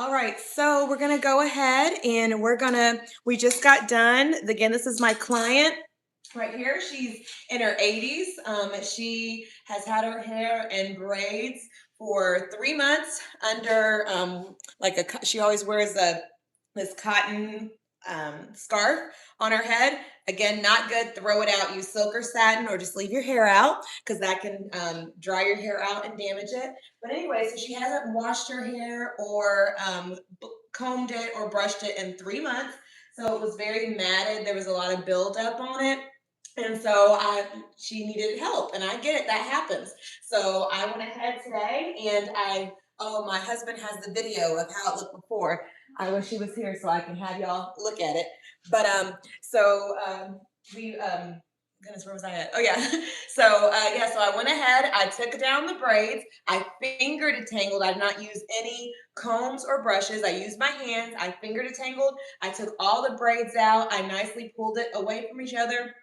All right, so we're gonna go ahead and we just got done. Again, this is my client right here. She's in her 80s. She has had her hair in braids for 3 months under she always wears this cotton scarf on her head. Again, not good. Throw it out. Use silk or satin, or just leave your hair out because that can dry your hair out and damage it. But anyway, so she hasn't washed her hair or combed it or brushed it in 3 months. So it was very matted. There was a lot of buildup on it. And so she needed help, and I get it. That happens. So I went ahead today, and oh, my husband has the video of how it looked before. I wish he was here so I can have y'all look at it. But we goodness, where was I at? Oh yeah. So I went ahead. I took down the braids. I finger detangled. I did not use any combs or brushes. I used my hands. I finger detangled. I took all the braids out. I nicely pulled it away from each other,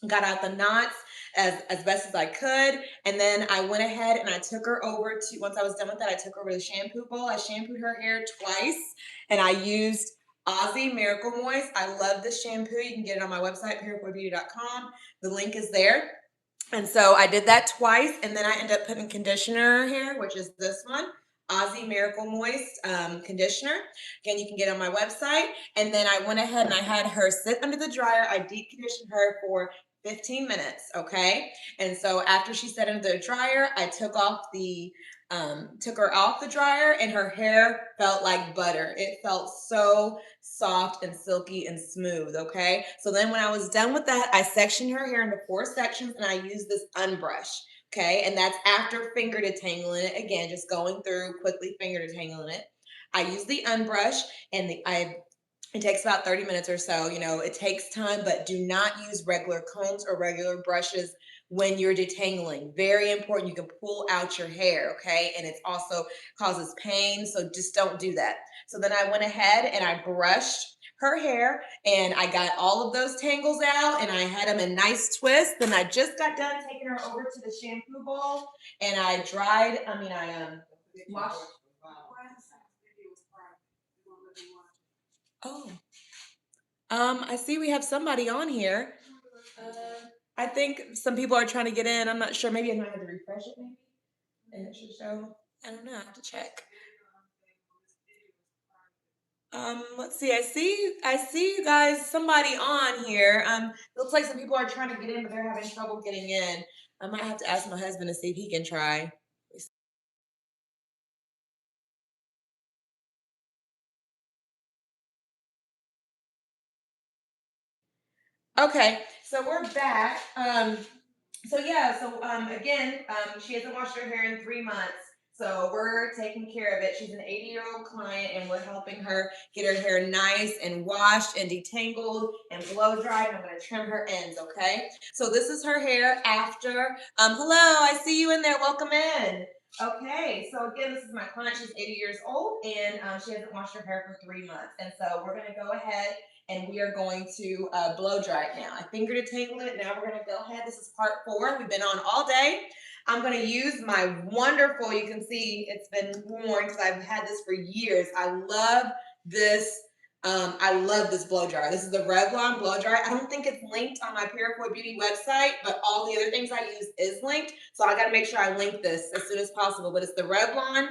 got out the knots as best as I could. And then I went ahead and I took her over to, once I was done with that, I took her over to the shampoo bowl. I shampooed her hair twice, and I used Aussie Miracle Moist. I love this shampoo. You can get it on my website, purifoybeauty.com. The link is there. And so I did that twice, and then I ended up putting conditioner in her hair, which is this one, Aussie Miracle Moist conditioner. Again, you can get it on my website. And then I went ahead and I had her sit under the dryer. I deep conditioned her for 15 minutes, okay? And so after she sat under the dryer, I took her off the dryer, and her hair felt like butter. It felt so soft and silky and smooth, okay? So then when I was done with that, I sectioned her hair into 4 sections, and I used this unbrush, okay? And that's after finger detangling it. Again, just going through quickly finger detangling it. I use the unbrush, and it takes about 30 minutes or so. It takes time, but do not use regular combs or regular brushes when you're detangling. Very important. You can pull out your hair, okay? And it also causes pain, so just don't do that. So then I went ahead and I brushed her hair, and I got all of those tangles out, and I had them in nice twists. Then I just got done taking her over to the shampoo bowl, and I washed. Oh. I see we have somebody on here. I think some people are trying to get in. I'm not sure. Maybe I might have to refresh it, maybe, and it should show. I don't know. I have to check. Let's see. I see you guys. Somebody on here. Looks like some people are trying to get in, but they're having trouble getting in. I might have to ask my husband to see if he can try. Okay, so we're back. She hasn't washed her hair in 3 months. So we're taking care of it. She's an 80-year-old client, and we're helping her get her hair nice and washed and detangled and blow dried. I'm going to trim her ends, okay? So this is her hair after. Hello, I see you in there. Welcome in. Okay, so again, this is my client. She's 80 years old, and she hasn't washed her hair for 3 months. And so we're going to go ahead and we are going to blow dry it now. I finger detangled it. Now we're going to go ahead. This is part 4. We've been on all day. I'm going to use my wonderful, you can see it's been worn because I've had this for years. I love this. Blow dryer. This is the Revlon blow dryer. I don't think it's linked on my Purifoy Beauty website, but all the other things I use is linked. So I got to make sure I link this as soon as possible. But it's the Revlon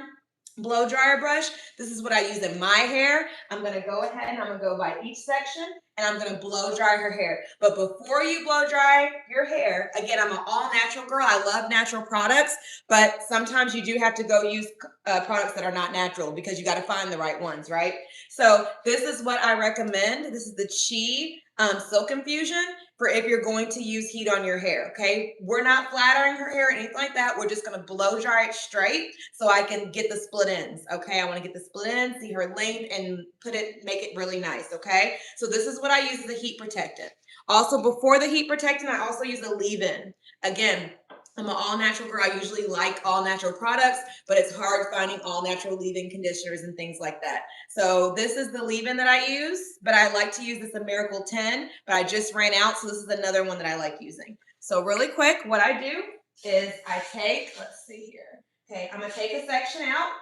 blow dryer brush. This is what I use in my hair. I'm going to go ahead and I'm going to go by each section, and I'm going to blow dry her hair. But before you blow dry your hair, again, I'm an all natural girl. I love natural products, but sometimes you do have to go use products that are not natural because you got to find the right ones, right? So this is what I recommend. This is the Chi Silk Infusion for if you're going to use heat on your hair, okay? We're not flattering her hair or anything like that. We're just gonna blow dry it straight so I can get the split ends, okay? I wanna get the split ends, see her length, and make it really nice, okay? So this is what I use as a heat protectant. Also, before the heat protectant, I also use a leave-in. Again, I'm an all-natural girl. I usually like all-natural products, but it's hard finding all-natural leave-in conditioners and things like that. So this is the leave-in that I use, but I like to use this a Miracle 10, but I just ran out, so this is another one that I like using. So really quick, what I do is I take, let's see here. Okay, I'm gonna take a section out.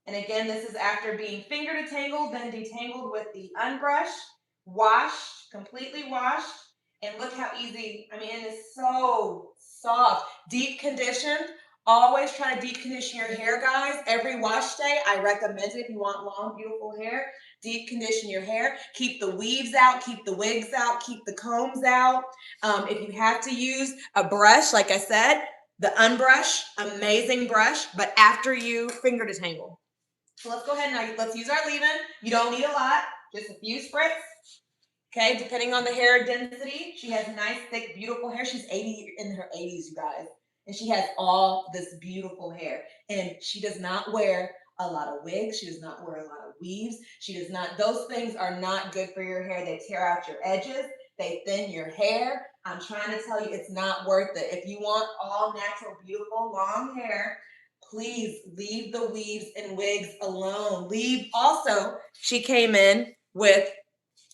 And again, this is after being finger detangled, then detangled with the unbrushed, washed, completely washed. And look how easy, I mean, it is so soft. Deep conditioned. Always try to deep condition your hair, guys. Every wash day, I recommend it if you want long, beautiful hair. Deep condition your hair. Keep the weaves out, keep the wigs out, keep the combs out. If you have to use a brush, like I said, the unbrush, amazing brush, but after you finger detangle. So let's go ahead and let's use our leave-in. You don't need a lot, just a few spritz. Okay, depending on the hair density. She has nice, thick, beautiful hair. She's 80 in her 80s, you guys. And she has all this beautiful hair. And she does not wear a lot of wigs. She does not wear a lot of weaves. She does not, those things are not good for your hair. They tear out your edges. They thin your hair. I'm trying to tell you, it's not worth it. If you want all natural, beautiful, long hair, please leave the weaves and wigs alone. Leave also, she came in with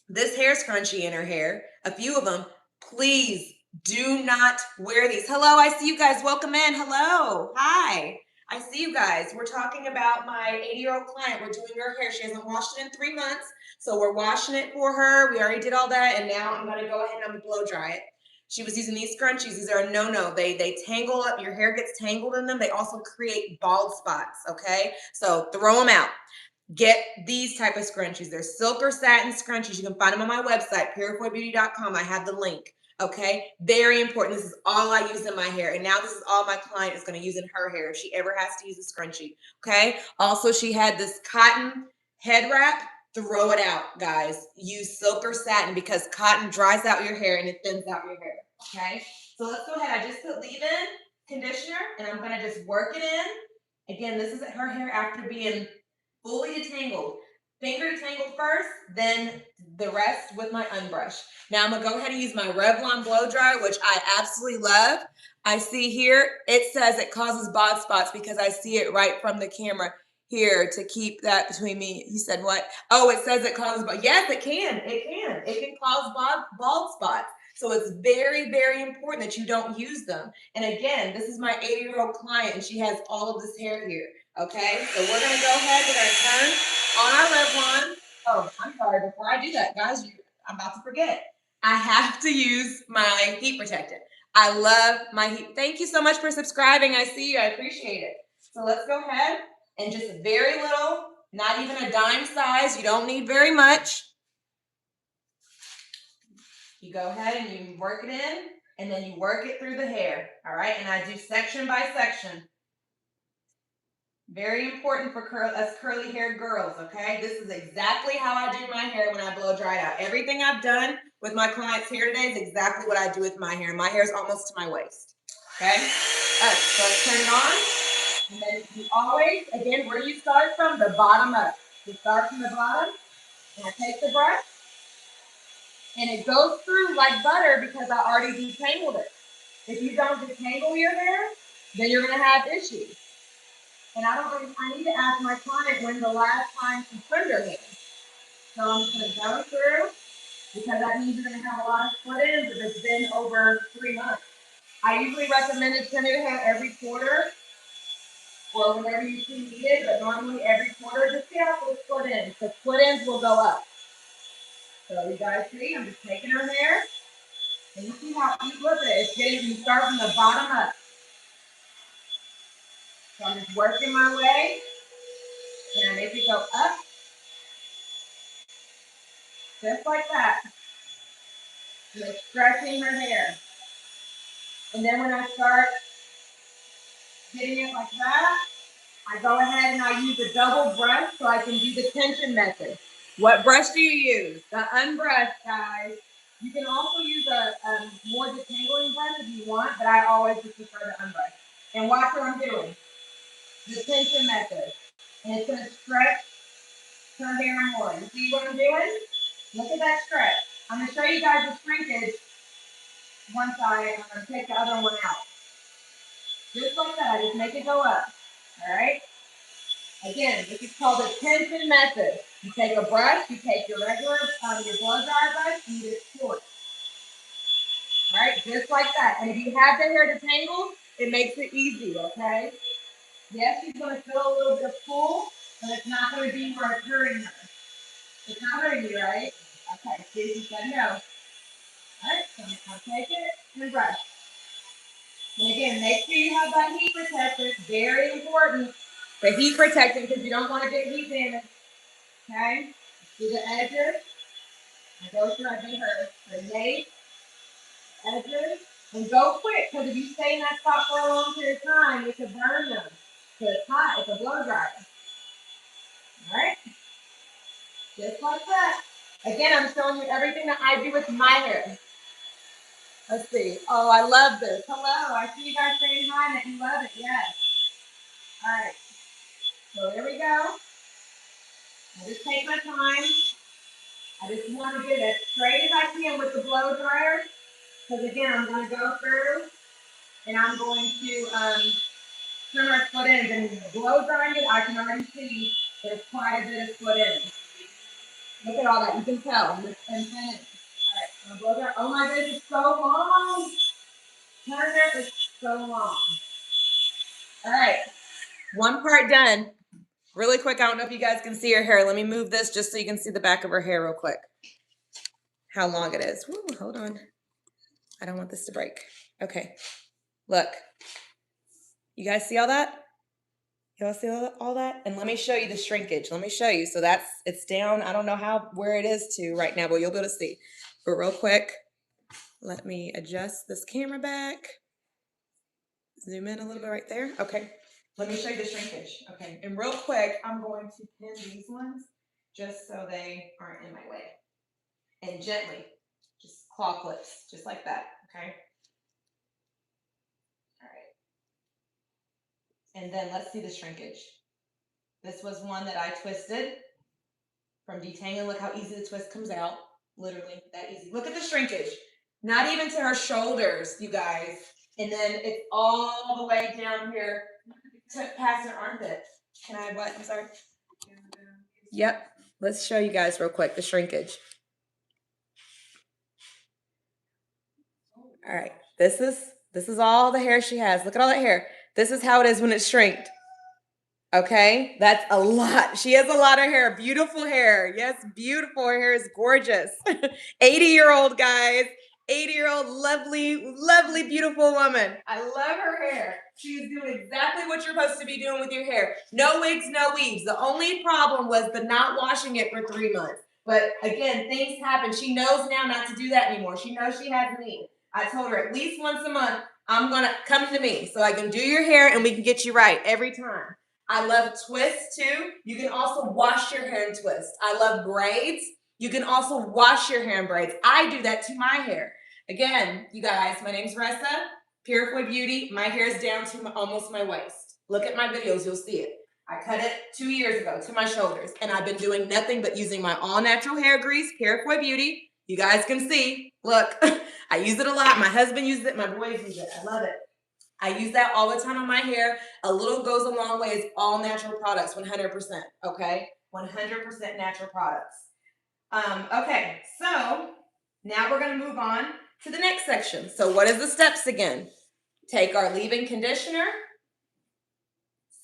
this hair scrunchie in her hair, a few of them. Please do not wear these. Hello, I see you guys. Welcome in. Hello. Hi. I see you guys. We're talking about my 80-year-old client. We're doing her hair. She hasn't washed it in 3 months, so we're washing it for her. We already did all that, and now I'm going to go ahead and I'm going to blow dry it. She was using these scrunchies. These are a no-no. They tangle up. Your hair gets tangled in them. They also create bald spots, okay? So throw them out. Get these type of scrunchies. They're silk or satin scrunchies. You can find them on my website, purifoybeauty.com. I have the link. Okay, very important. This is all I use in my hair, and now this is all my client is going to use in her hair if she ever has to use a scrunchie. Okay. Also, she had this cotton head wrap. Throw it out, guys. Use silk or satin because cotton dries out your hair and it thins out your hair. Okay. So let's go ahead. I just put leave-in conditioner, and I'm going to just work it in. Again, this is her hair after being fully detangled. Finger detangled first, then the rest with my unbrush. Now I'm gonna go ahead and use my Revlon blow dryer, which I absolutely love. I see here, it says it causes bald spots because I see it right from the camera here to keep that between me. You said what? Oh, it says it causes, but yes, it can. It can. It can cause bald spots. So it's very, very important that you don't use them. And again, this is my 80-year-old client, and she has all of this hair here. Okay, so we're gonna go ahead. We're gonna turn on our Revlon. Oh, I'm sorry. Before I do that, guys, I'm about to forget. I have to use my heat protectant. I love my heat. Thank you so much for subscribing. I see you. I appreciate it. So let's go ahead and just very little, not even a dime size. You don't need very much. You go ahead and you work it in, and then you work it through the hair. All right, and I do section by section. Very important for us curly haired girls, okay? This is exactly how I do my hair when I blow dry it out. Everything I've done with my clients here today is exactly what I do with my hair. My hair is almost to my waist, okay? All right, so let's turn it on. And then you always, again, where do you start from? The bottom up. You start from the bottom, and I take the brush, and it goes through like butter because I already detangled it. If you don't detangle your hair, then you're gonna have issues. And I need to ask my client when the last time she trimmed her hair. So I'm just going to go through because that means you're going to have a lot of split ends if it's been over 3 months. I usually recommend to trim your hair every quarter or whenever you see needed, but normally every quarter. Just see how those split ends. The split ends will go up. So you guys see, I'm just taking her hair, and you see how easy it is. It's getting, you start from the bottom up. So I'm just working my way, and I make it go up. Just like that. Just stretching her hair. And then when I start getting it like that, I go ahead and I use a double brush so I can do the tension method. What brush do you use? The unbrushed, guys. You can also use a more detangling brush if you want, but I always just prefer the unbrushed. And watch what I'm doing. The tension method. And it's going to stretch her hair more. You see what I'm doing? Look at that stretch. I'm going to show you guys the shrinkage once I take the other one out. Just like that, I just make it go up. All right? Again, this is called the tension method. You take a brush, you take your regular, your blow dryer brush, and you just pull it. All right? Just like that. And if you have the hair detangled, it makes it easy, okay? Yes, she's going to feel a little bit of pull, but it's not going to be where it's hurting her. It's not hurting you, right? Okay, see, you said no. All right, so I'll take it and brush. And again, make sure you have that heat protectant. Very important. The heat protectant because you don't want to get heat damage. Okay? Do the edges. And go through, I think, her nape, edges. And go quick because if you stay in that spot for a long period of time, you can burn them. Because it's hot. It's a blow dryer. All right? Just like that. Again, I'm showing you everything that I do with my hair. Let's see. Oh, I love this. Hello. I see you guys saying hi and that you love it. Yes. All right. So here we go. I just take my time. I just want to get as straight as I can with the blow dryer. Because again, I'm going to go through and I'm going to trim our split ends. And blow drying it, I can already see there's quite a bit of split ends. Look at all that. You can tell. And finish. All right. Blow dryer. Oh my goodness, it's so long. Turn it is so long. All right. One part done. Really quick, I don't know if you guys can see her hair. Let me move this just so you can see the back of her hair real quick. How long it is. Woo, hold on. I don't want this to break. Okay. Look. You guys see all that? Y'all see all that? And let me show you the shrinkage. Let me show you. So it's down. I don't know where it is to right now, but you'll be able to see. But real quick, let me adjust this camera back. Zoom in a little bit right there. Okay. Let me show you the shrinkage. Okay. And real quick, I'm going to pin these ones just so they aren't in my way. And gently, just claw clips, just like that. Okay. All right. And then let's see the shrinkage. This was one that I twisted from Detangling. Look how easy the twist comes out. Literally that easy. Look at the shrinkage. Not even to her shoulders, you guys. And then it's all the way down here past her armpit. Can I what? I'm sorry. Yep. Let's show you guys real quick the shrinkage. All right. This is all the hair she has. Look at all that hair. This is how it is when it's shrinked. Okay, that's a lot. She has a lot of hair. Beautiful hair. Yes, beautiful. Her hair is gorgeous. 80-year-old, guys. 80-year-old, lovely, lovely, beautiful woman. I love her hair. She's doing exactly what you're supposed to be doing with your hair. No wigs, no weaves. The only problem was the not washing it for 3 months. But again, things happen. She knows now not to do that anymore. She knows she has me. I told her at least once a month, I'm going to come to me so I can do your hair and we can get you right every time. I love twists too. You can also wash your hair in twists. I love braids. You can also wash your hair in braids. I do that to my hair. Again, you guys, my name's Ressa, Purifoy Beauty. My hair is down to almost my waist. Look at my videos, you'll see it. I cut it 2 years ago to my shoulders, and I've been doing nothing but using my all-natural hair grease, Purifoy Beauty. You guys can see, look, I use it a lot. My husband uses it, my boys use it. I love it. I use that all the time on my hair. A little goes a long way. It's all natural products, 100%, okay? 100% natural products. Okay, so now we're going to move on to the next section. So what is the steps again? Take our leave-in conditioner,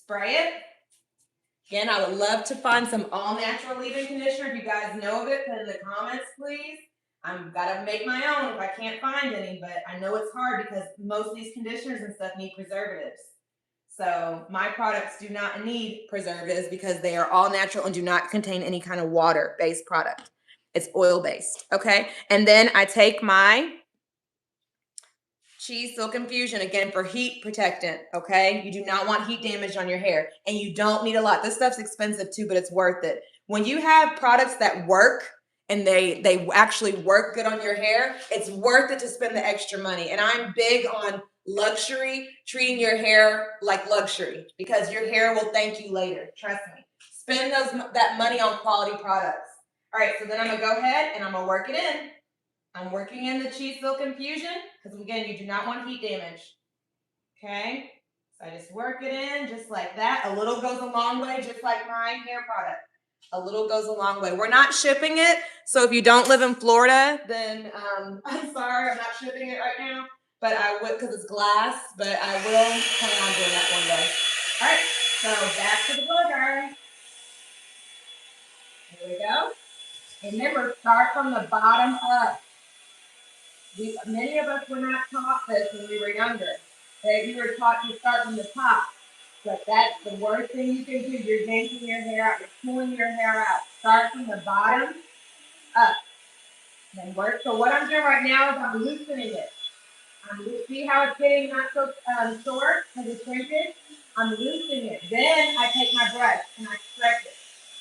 spray it. Again, I would love to find some all-natural leave-in conditioner. If you guys know of it, put it in the comments, please. I'm gotta make my own if I can't find any, but I know it's hard because most of these conditioners and stuff need preservatives. So my products do not need preservatives because they are all natural and do not contain any kind of water-based product. It's oil-based, okay? And then I take my Cheese Silk Infusion, again, for heat protectant, okay? You do not want heat damage on your hair, and you don't need a lot. This stuff's expensive too, but it's worth it. When you have products that work, and they actually work good on your hair, it's worth it to spend the extra money. And I'm big on luxury, treating your hair like luxury, because your hair will thank you later, trust me. Spend that money on quality products. All right, so then I'm gonna go ahead and I'm gonna work it in. I'm working in the Cheese Silk Infusion, because again, you do not want heat damage, okay? So I just work it in just like that. A little goes a long way, just like my hair product. A little goes a long way. We're not shipping it, so if you don't live in Florida, then I'm sorry, I'm not shipping it right now, but I would, because it's glass, but I will plan on doing that one day. All right, so back to the blow dryer. There we go. And remember, start from the bottom up. Many of us were not taught this when we were younger. That you were taught to start from the top. But that's the worst thing you can do. You're yanking your hair out. You're pulling your hair out. Start from the bottom up. Then work. So what I'm doing right now is I'm loosening it. See how it's getting not so short because it's shrinking? I'm loosening it. Then I take my brush and I stretch it.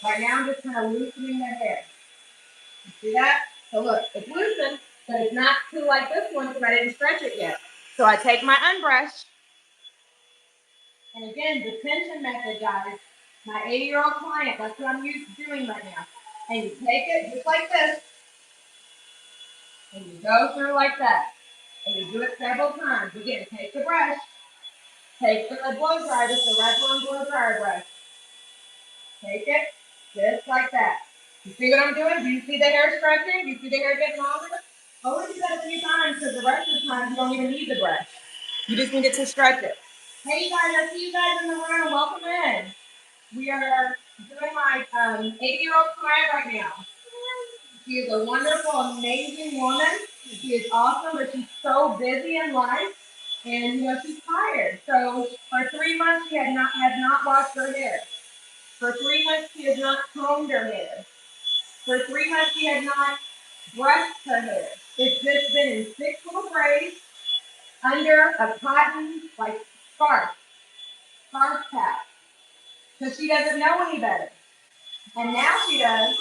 Right now I'm just kind of loosening the hair. You see that? So look, it's loosened, but it's not too like this one because I didn't stretch it yet. So I take my unbrush. And again, the tension method, guys. My 80-year-old client, that's what I'm used to doing right now. And you take it just like this. And you go through like that. And you do it several times. Again, take the brush. Take the blow dryer, just a Revlon blow dryer brush. Take it just like that. You see what I'm doing? Do you see the hair stretching? Do you see the hair getting longer? Only do that a few times because the rest of the time you don't even need the brush. You just need it to stretch it. Hey, you guys, I see you guys in the room. Welcome in. We are doing my 80-year-old client right now. She is a wonderful, amazing woman. She is awesome, but she's so busy in life. And, she's tired. So for 3 months, she has not washed her hair. For 3 months, she has not combed her hair. For 3 months, she has not brushed her hair. It's just been in 6 little braids under a cotton, scarf cap. So she doesn't know any better. And now she does.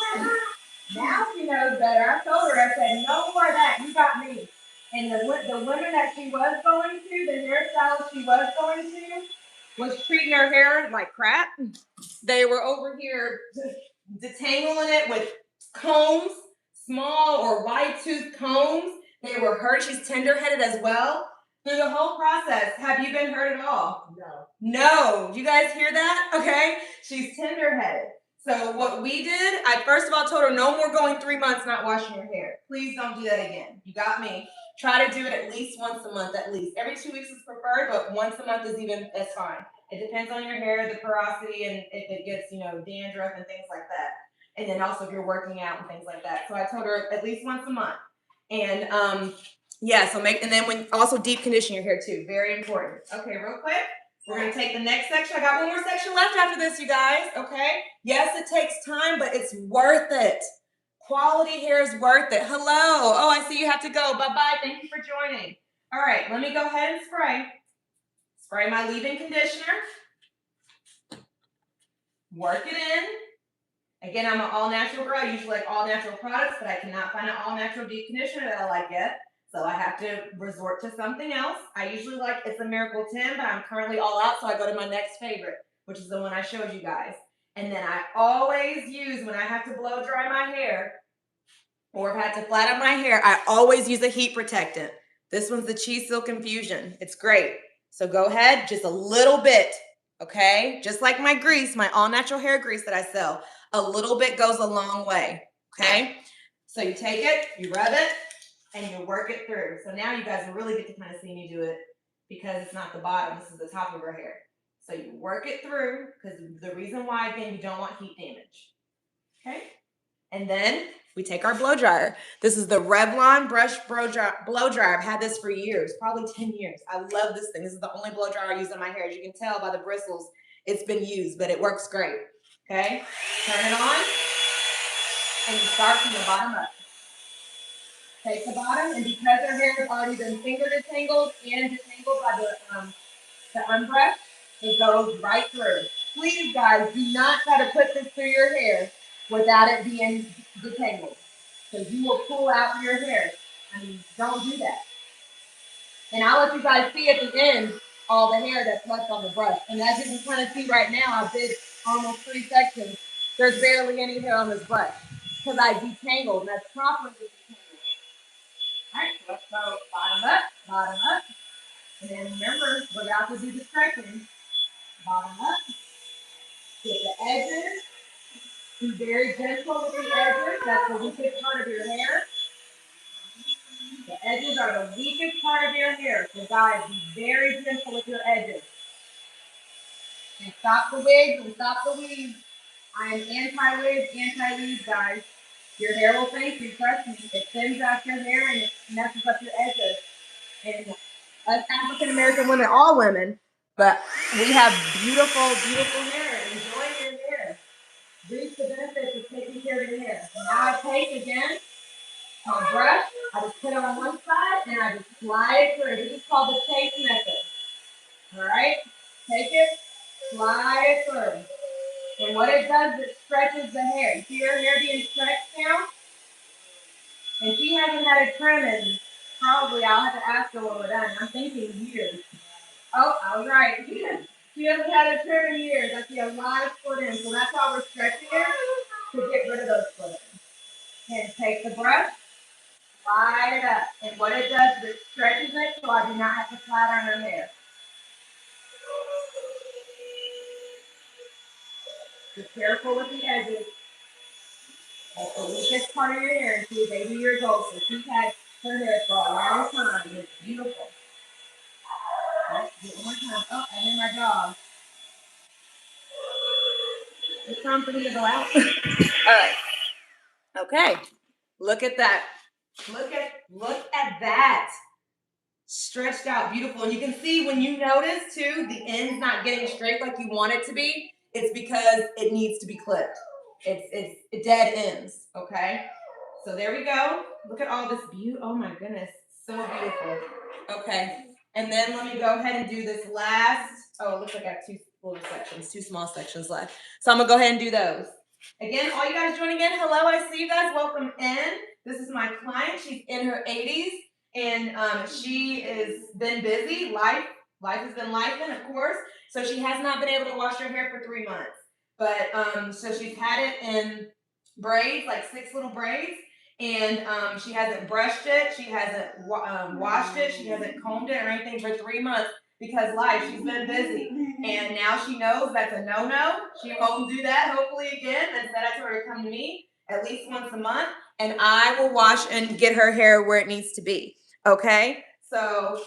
Now she knows better. I told her, I said, no more of that. You got me. And the women that she was going to, the hairstylist she was going to, was treating her hair like crap. They were over here detangling it with combs, small or wide tooth combs. They were hurt. She's tender-headed as well. Through the whole process, have you been hurt at all? No. No. You guys hear that? Okay. She's tender-headed. So what we did, I first of all told her no more going 3 months not washing your hair. Please don't do that again. You got me. Try to do it at least once a month, at least. Every 2 weeks is preferred, but once a month that's fine. It depends on your hair, the porosity, and if it gets, dandruff and things like that. And then also if you're working out and things like that. So I told her at least once a month. And and then when also deep condition your hair too. Very important. Okay, real quick. We're going to take the next section. I got one more section left after this, you guys. Okay. Yes, it takes time, but it's worth it. Quality hair is worth it. Hello. Oh, I see you have to go. Bye-bye. Thank you for joining. All right. Let me go ahead and spray. Spray my leave-in conditioner. Work it in. Again, I'm an all-natural girl. I usually like all-natural products, but I cannot find an all-natural deep conditioner that I like yet. So I have to resort to something else. I usually like It's a Miracle 10, but I'm currently all out, so I go to my next favorite, which is the one I showed you guys. And then I always use, when I have to blow dry my hair, or if I have to flatten my hair, I always use a heat protectant. This one's the Cheese Silk Infusion. It's great. So go ahead, just a little bit, okay? Just like my grease, my all-natural hair grease that I sell. A little bit goes a long way, okay? So you take it, you rub it, and you work it through. So now you guys will really get to kind of see me do it because it's not the bottom, this is the top of her hair. So you work it through because the reason why, again, you don't want heat damage. Okay? And then we take our blow dryer. This is the Revlon brush blow dryer. I've had this for years, probably 10 years. I love this thing. This is the only blow dryer I use on my hair. As you can tell by the bristles, it's been used, but it works great. Okay? Turn it on, and you start from the bottom up. Take the bottom, and because her hair has already been finger detangled and detangled by the unbrush, it goes right through. Please, guys, do not try to put this through your hair without it being detangled, because you will pull out your hair. Don't do that. And I'll let you guys see at the end all the hair that's left on the brush. And as you can kind of see right now, I did almost 3 sections. There's barely any hair on this brush because I detangled, and that's properly detangled. All right, so let's go bottom up. And then remember, we're about to do the stretching. Bottom up. Get the edges. Be very gentle with the edges. That's the weakest part of your hair. The edges are the weakest part of your hair. So guys, be very gentle with your edges. And stop the wigs and stop the weaves. I am anti-wig, anti-weave, guys. Your hair will thank you, trust me. It thins out your hair and it messes up your edges. And us African American women, all women, but we have beautiful, beautiful hair. Enjoy your hair. Reap the benefits of taking care of your hair. Now I take again my brush, I just put it on one side and I just slide it through. This is called the chase method. Alright? Take it, slide it through. And what it does is it stretches the hair. You see your hair being stretched now? And she hasn't had a trim in probably, I'll have to ask her when we're done. I'm thinking years. Oh, I was right. She hasn't had a trim in years. I see a lot of split ends. So that's why we're stretching her to get rid of those split ends. And take the brush, slide it up. And what it does is it stretches it so I do not have to flat iron her hair. Be careful with the edges. That's the weakest part of your hair. And she's 80 years old, so she's had her hair for a long time. It's beautiful. Right, do it one more time. Oh, I hear my dog. It's time for me to go out. All right. Okay. Look at that. Look at that. Stretched out, beautiful. And you can see when you notice too, the end's not getting straight like you want it to be. It's because it needs to be clipped. It's dead ends. Okay. So there we go. Look at all this beauty. Oh my goodness. So beautiful. Okay. And then let me go ahead and do this last. Oh, it looks like I have two little sections, two small sections left. So I'm gonna go ahead and do those. Again, all you guys joining in, hello, I see you guys. Welcome in. This is my client. She's in her 80s, and she has been busy. Life has been lifing, of course. So she has not been able to wash her hair for 3 months. But so she's had it in braids, like 6 little braids. And she hasn't brushed it, she hasn't washed it, she hasn't combed it or anything for 3 months because she's been busy. And now she knows that's a no-no. She won't do that hopefully again. Instead, I told her to come to me at least once a month, and I will wash and get her hair where it needs to be. Okay? So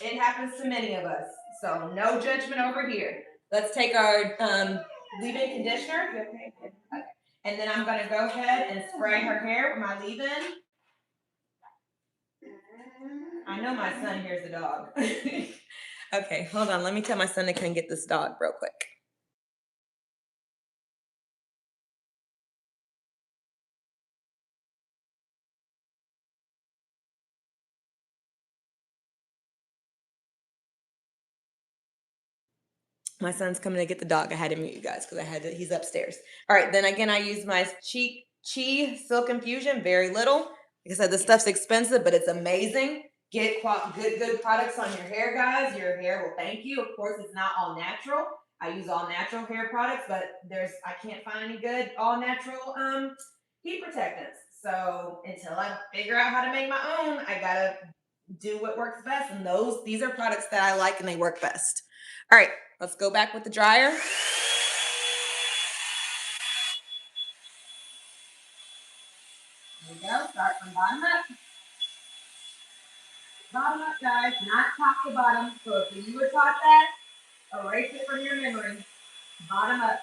it happens to many of us. So no judgment over here. Let's take our leave-in conditioner. Okay. And then I'm going to go ahead and spray her hair with my leave-in. I know my son hears the dog. Okay, hold on. Let me tell my son to come get this dog real quick. My son's coming to get the dog. I had to mute you guys because he's upstairs. All right, then again, I use my Chi Silk Infusion, very little. Like I said, this stuff's expensive, but it's amazing. Get good products on your hair, guys. Your hair will thank you. Of course, it's not all natural. I use all natural hair products, but I can't find any good all natural heat protectants. So until I figure out how to make my own, I gotta do what works best. And these are products that I like and they work best. All right, let's go back with the dryer. There we go. Start from bottom up. Bottom up, guys, not top to bottom. So if you were taught that, erase it from your memory. Bottom up.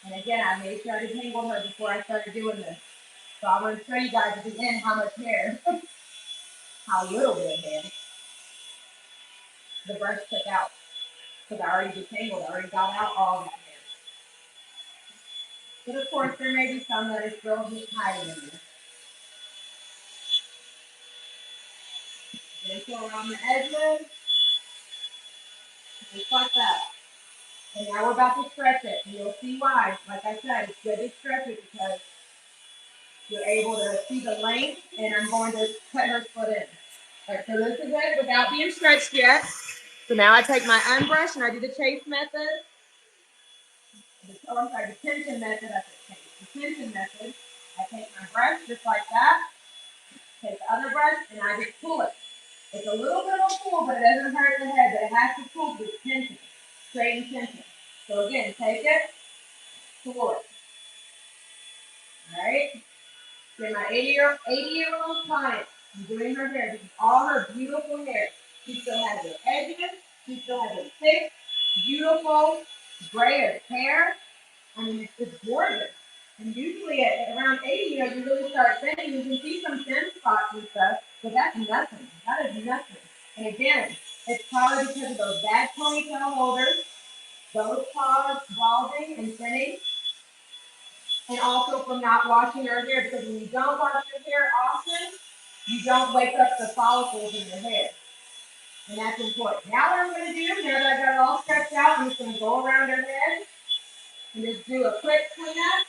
And again, I made sure I detangled her before I started doing this. So I'm going to show you guys at the end how much hair, how little bit of hair the brush took out. Because I already detangled, I already got out all that hair. But of course, there may be some that are still hiding in there. Gentle around the edges, just like that. And now we're about to stretch it. And you'll see why. Like I said, it's good to stretch it because you're able to see the length, and I'm going to cut her foot in. All right, so this is it without being stretched yet. So now I take my unbrush and I do the chase method. I'm sorry, the tension method. I said chase. The tension method. I take my brush just like that. Take the other brush and I just pull it. It's a little bit of a pull, but it doesn't hurt the head. But it has to pull with tension, straight tension. So again, take it, pull it. All right. So my 80-year-old client, I'm doing her hair. This is all her beautiful hair. She still has her edges. She still has her thick, beautiful, gray hair. I mean, it's gorgeous. And usually at around 80, you really start thinning. You can see some thin spots and stuff, but that's nothing. That is nothing. And again, it's probably because of those bad ponytail holders, those cause balding and thinning, and also from not washing your hair, because when you don't wash your hair often, you don't wake up the follicles in your hair. And that's important. Now what I'm going to do, now that I got it all stretched out, I'm just going to go around her head and just do a quick cleanup.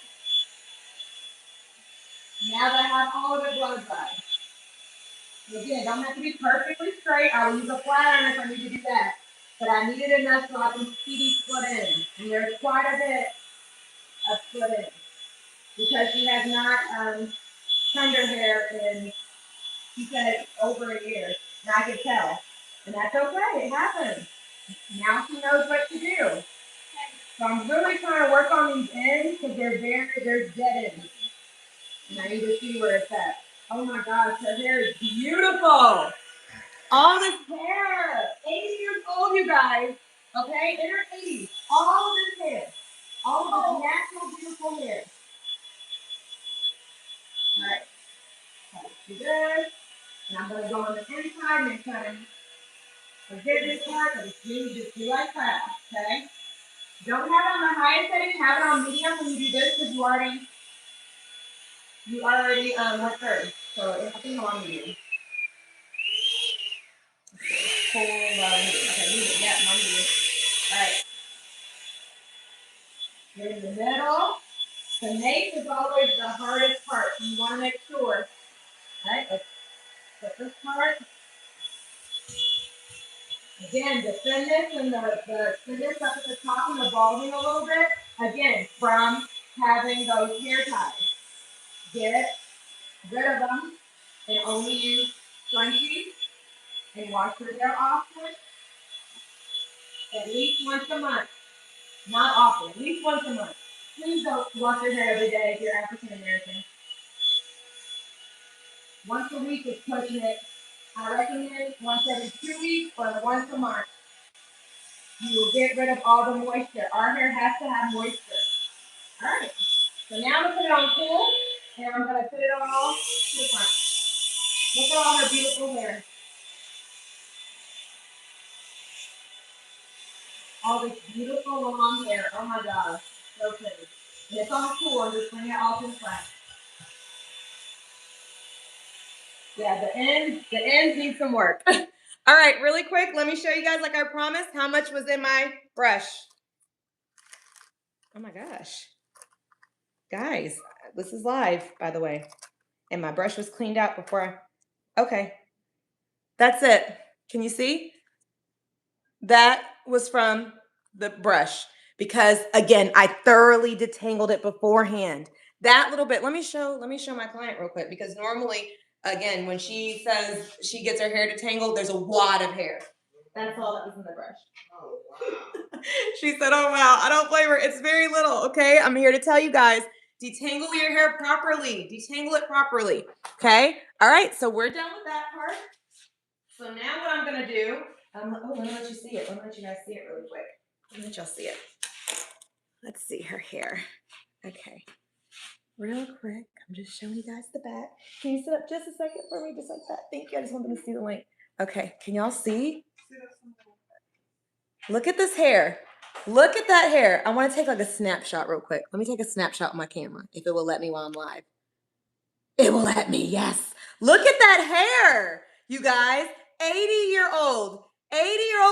Now that I have all of it blow dried. Again, it don't have to be perfectly straight. I will use a flat iron if I need to do that. But I need it enough so I can see these split ends. And there's quite a bit of split ends. Because she has not turned her hair in, she said, over a year. And I could tell. And that's okay, it happens. Now she knows what to do. So I'm really trying to work on these ends because they're dead ends. And I need to see where it's at. Oh my gosh, her hair is beautiful. All this hair. 80 years old, you guys. Okay, in her 80s. All of this hair. All of this natural, beautiful hair. All right. So do this. And I'm going to go on the inside and kind of forget this part, but just do like that. Okay? Don't have it on the highest setting, have it on medium when you do this because you already went through. So I think I'm on medium. Full medium. Okay, medium. Yeah, I'm on medium. All right. You're in the middle. The nape is always the hardest part. You want to make sure. All right, let's put this part. Again, the thinness and the thinness up at the top and the balding a little bit. Again, from having those hair ties. Get rid of them and only use scrunchies and wash your hair often. At least once a month. Not often, at least once a month. Please don't wash your hair every day if you're African American. Once a week is pushing it. I recommend once every 2 weeks or once a month. You will get rid of all the moisture. Our hair has to have moisture. All right. So now I'm going to put it on cool, and I'm going to put it all to the front. Look at all her beautiful hair. All this beautiful long hair. Oh my gosh. So pretty. And it's on cool, and just bring it all to the front. Yeah, the ends need some work. All right, really quick, let me show you guys, like I promised, how much was in my brush. Oh my gosh. Guys, this is live, by the way. And my brush was cleaned out before okay. That's it. Can you see? That was from the brush because again, I thoroughly detangled it beforehand. That little bit, let me show my client real quick because normally, again, when she says she gets her hair detangled, there's a wad of hair. That's all that was in the brush. Oh, wow. She said, oh, wow, I don't blame her. It's very little, okay? I'm here to tell you guys, detangle your hair properly. Detangle it properly, okay? All right, so we're done with that part. So now what I'm going to do, let me let you see it. Let me let you guys see it really quick. Let me let y'all see it. Let's see her hair. Okay. Real quick, I'm just showing you guys the back. Can you sit up just a second for me, just like that? Thank you. I just want them to see the link. Okay, can y'all see? Look at this hair. Look at that hair. I want to take like a snapshot real quick. Let me take a snapshot with my camera, if it will let me while I'm live. It will let me, yes. Look at that hair, you guys. 80-year-old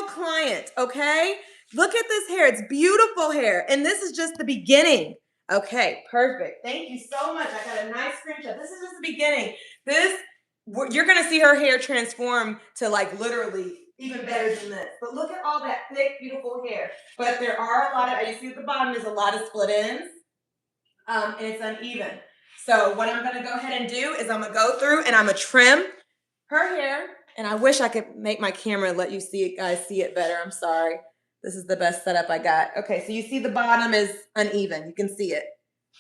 client, okay? Look at this hair. It's beautiful hair. And this is just the beginning. Okay, perfect. Thank you so much. I got a nice screenshot. This is just the beginning. You're going to see her hair transform to like literally even better than this. But look at all that thick, beautiful hair. But there are a lot of, you see at the bottom, there's a lot of split ends. And it's uneven. So what I'm going to go ahead and do is I'm going to go through and I'm going to trim her hair. And I wish I could make my camera let you see it, guys see it better. I'm sorry. This is the best setup I got. Okay, so you see the bottom is uneven. You can see it.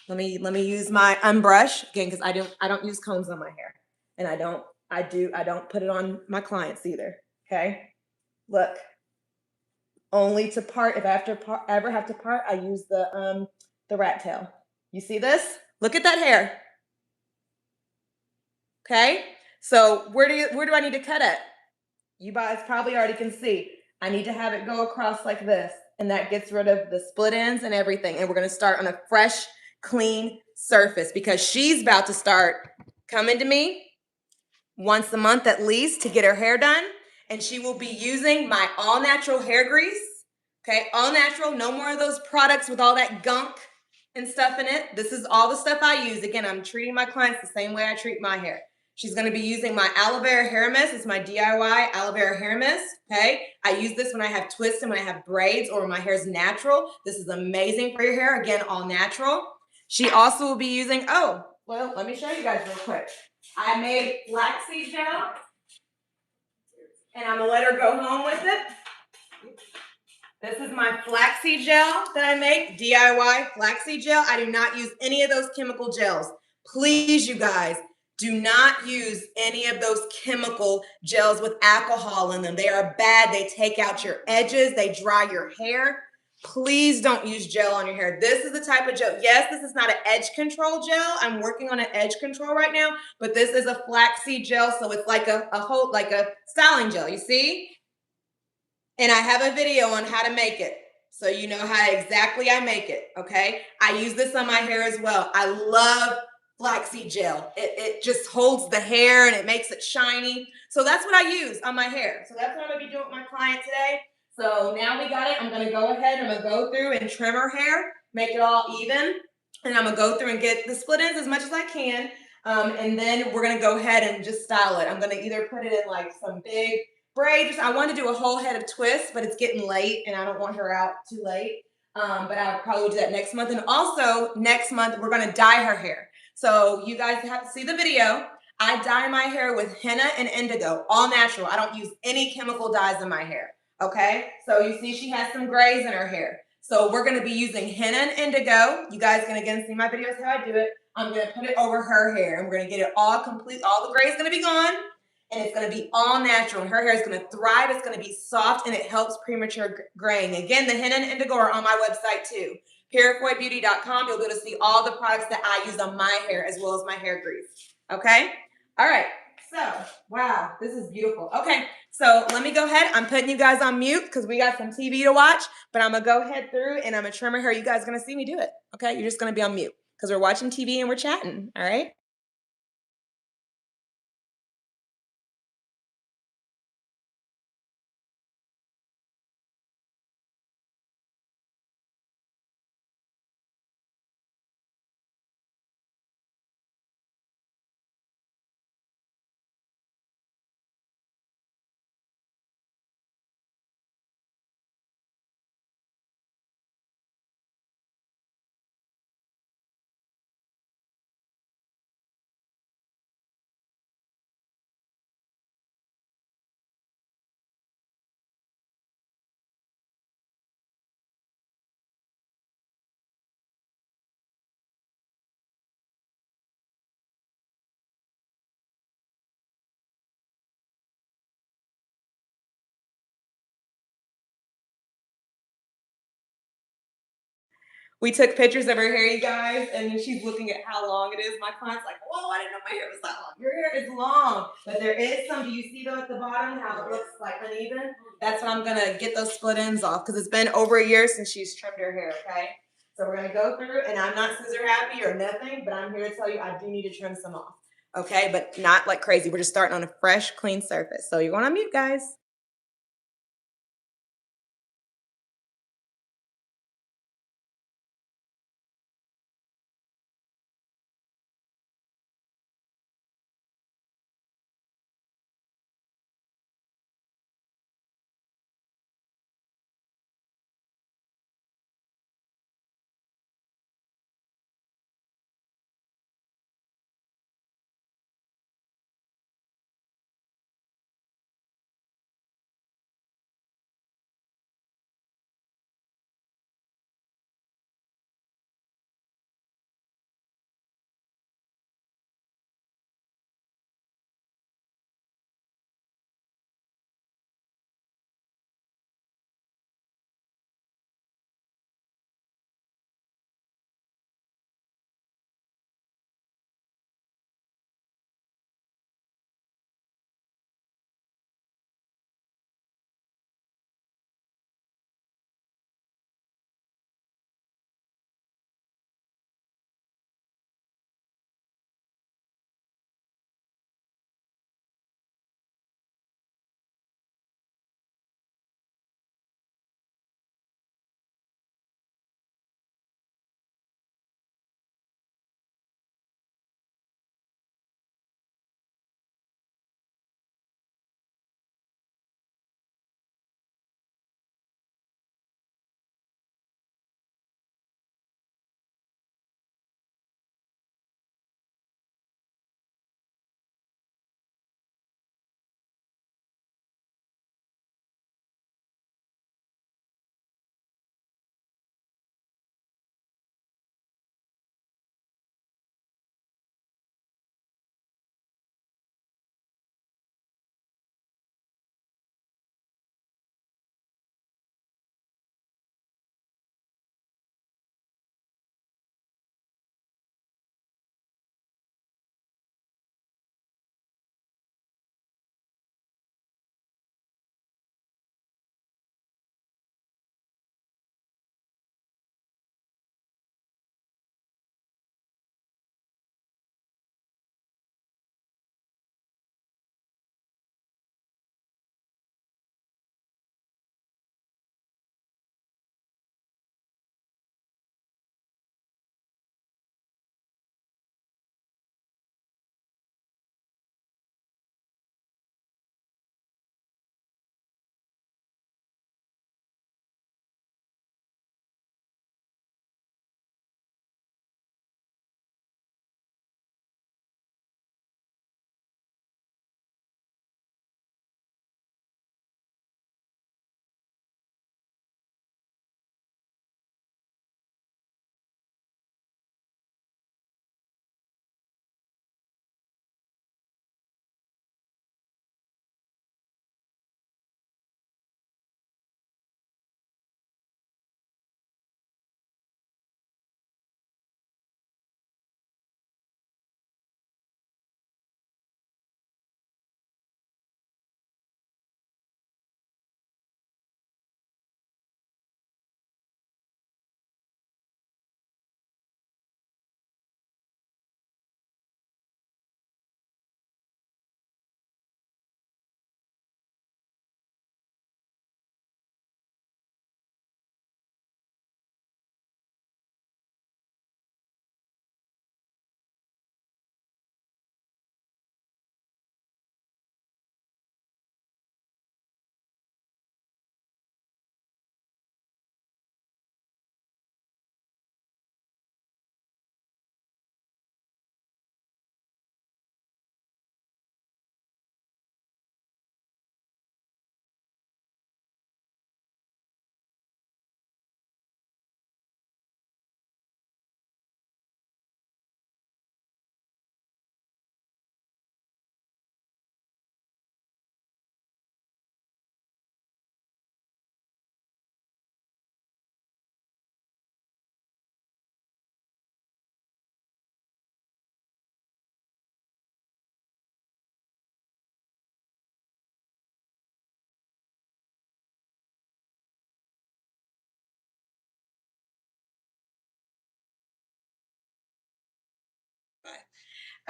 Let me use my unbrush again because I don't use combs on my hair. And I don't put it on my clients either. Okay? Look. Only to part, if I ever have to part, I use the the rat tail. You see this? Look at that hair. Okay? So where do I need to cut it? You guys probably already can see. I need to have it go across like this, and that gets rid of the split ends and everything. And we're gonna start on a fresh, clean surface because she's about to start coming to me once a month at least to get her hair done. And she will be using my all natural hair grease. Okay, all natural, no more of those products with all that gunk and stuff in it. This is all the stuff I use. Again, I'm treating my clients the same way I treat my hair. She's gonna be using my aloe vera hair mist. It's my DIY aloe vera hair mist, okay? I use this when I have twists and when I have braids or when my hair's natural. This is amazing for your hair. Again, all natural. She also will be using, oh, well, let me show you guys real quick. I made flaxseed gel, and I'm gonna let her go home with it. This is my flaxseed gel that I make, DIY flaxseed gel. I do not use any of those chemical gels. Please, you guys, do not use any of those chemical gels with alcohol in them. They are bad. They take out your edges. They dry your hair. Please don't use gel on your hair. This is the type of gel. Yes, this is not an edge control gel. I'm working on an edge control right now, but this is a flaxseed gel, so it's like a whole, like a styling gel. You see? And I have a video on how to make it, so you know how exactly I make it, okay? I use this on my hair as well. I love flaxseed gel. It just holds the hair and it makes it shiny. So that's what I use on my hair. So that's what I'm gonna be doing with my client today. So now we got it. I'm gonna go ahead and I'm gonna go through and trim her hair, make it all even. And I'm gonna go through and get the split ends as much as I can. And then we're gonna go ahead and just style it. I'm gonna either put it in like some big braids. I want to do a whole head of twists, but it's getting late and I don't want her out too late. But I'll probably do that next month. And also next month, we're going to dye her hair. So you guys have to see the video. I dye my hair with henna and indigo, all natural. I don't use any chemical dyes in my hair. Okay. So you see she has some grays in her hair. So we're going to be using henna and indigo. You guys can again see my videos how I do it. I'm going to put it over her hair and we're going to get it all complete. All the gray is going to be gone. And it's going to be all natural. And her hair is going to thrive. It's going to be soft, and it helps premature graying. Again, the henna and indigo are on my website too. Purifoybeauty.com. You'll be able to see all the products that I use on my hair as well as my hair grease. Okay? All right. So, wow, this is beautiful. Okay, so let me go ahead. I'm putting you guys on mute because we got some TV to watch, but I'm going to go ahead through and I'm going to trim her hair. You guys are going to see me do it. Okay? You're just going to be on mute because we're watching TV and we're chatting. All right? We took pictures of her hair, you guys, and then she's looking at how long it is. My client's like, whoa, I didn't know my hair was that long. Your hair is long, but there is some, do you see though at the bottom how it looks like uneven? That's what I'm gonna get those split ends off because it's been over a year since she's trimmed her hair, okay? So we're gonna go through, and I'm not scissor happy or nothing, but I'm here to tell you I do need to trim some off, okay? But not like crazy. We're just starting on a fresh, clean surface. So you're going on mute, guys.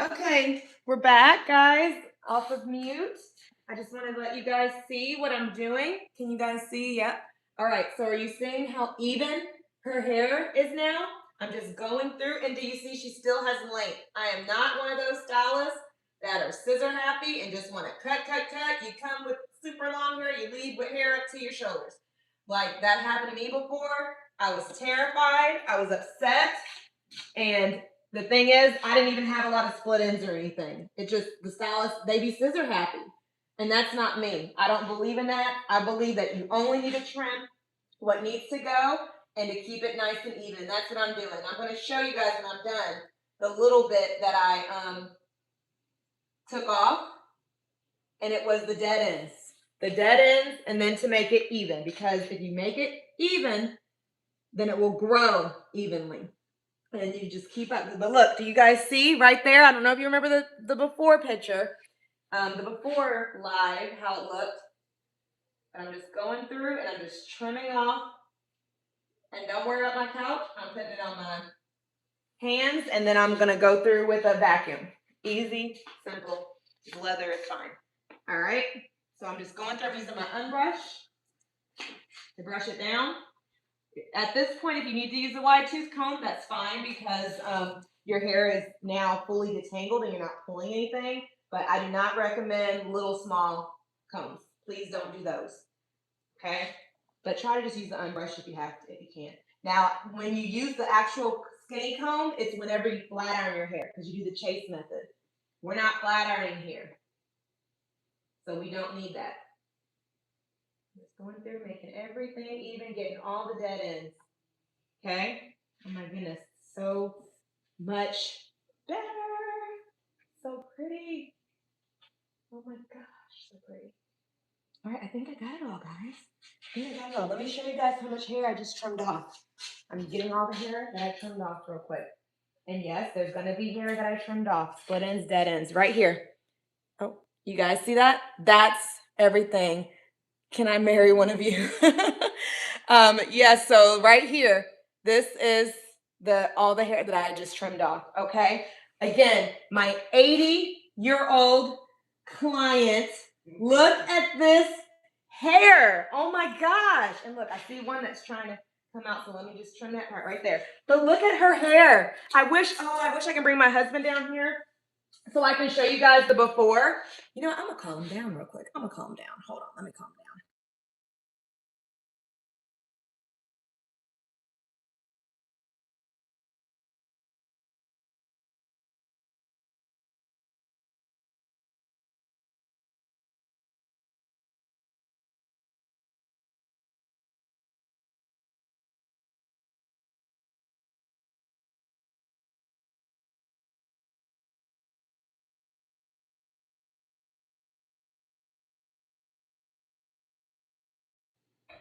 Okay, we're back, guys, off of mute. I just want to let you guys see what I'm doing. Can you guys see? Yep. All right, so are you seeing how even her hair is now? I'm just going through, and do you see she still has length? I am not one of those stylists that are scissor happy and just want to cut, cut, cut. You come with super long hair, you leave with hair up to your shoulders. Like that happened to me before. I was terrified, I was upset, and the thing is, I didn't even have a lot of split ends or anything. It just, the stylists, they be scissor happy. And that's not me. I don't believe in that. I believe that you only need to trim what needs to go and to keep it nice and even. That's what I'm doing. I'm going to show you guys when I'm done the little bit that I took off, and it was the dead ends. The dead ends, and then to make it even, because if you make it even, then it will grow evenly. And you just keep up. But look, do you guys see right there? I don't know if you remember the before picture, the before live, how it looked. And I'm just going through and I'm just trimming off. And don't worry about my couch. I'm putting it on my hands, and then I'm gonna go through with a vacuum. Easy, simple. Leather is fine. All right. So I'm just going through. I'm using my unbrush to brush it down. At this point, if you need to use a wide tooth comb, that's fine, because your hair is now fully detangled and you're not pulling anything. But I do not recommend little small combs. Please don't do those. Okay? But try to just use the unbrush if you have to, if you can. Now, when you use the actual skinny comb, it's whenever you flat iron your hair, because you do the chase method. We're not flat ironing here, so we don't need that. Just going through, making everything even, getting all the dead ends. Okay? Oh my goodness, so much better. So pretty. Oh my gosh, so pretty. All right, I think I got it all, guys. I think I got it all. Let me show you guys how much hair I just trimmed off. I'm getting all the hair that I trimmed off real quick. And yes, there's gonna be hair that I trimmed off. Split ends, dead ends, right here. Oh, you guys see that? That's everything. Can I marry one of you? Yes, so right here, this is all the hair that I just trimmed off, okay? Again, my 80-year-old client, look at this hair. Oh my gosh. And look, I see one that's trying to come out, so let me just trim that part right there. But look at her hair. I wish I can bring my husband down here so I can show you guys the before. You know what? I'm gonna calm him down real quick. I'm gonna calm down. Hold on, let me calm down.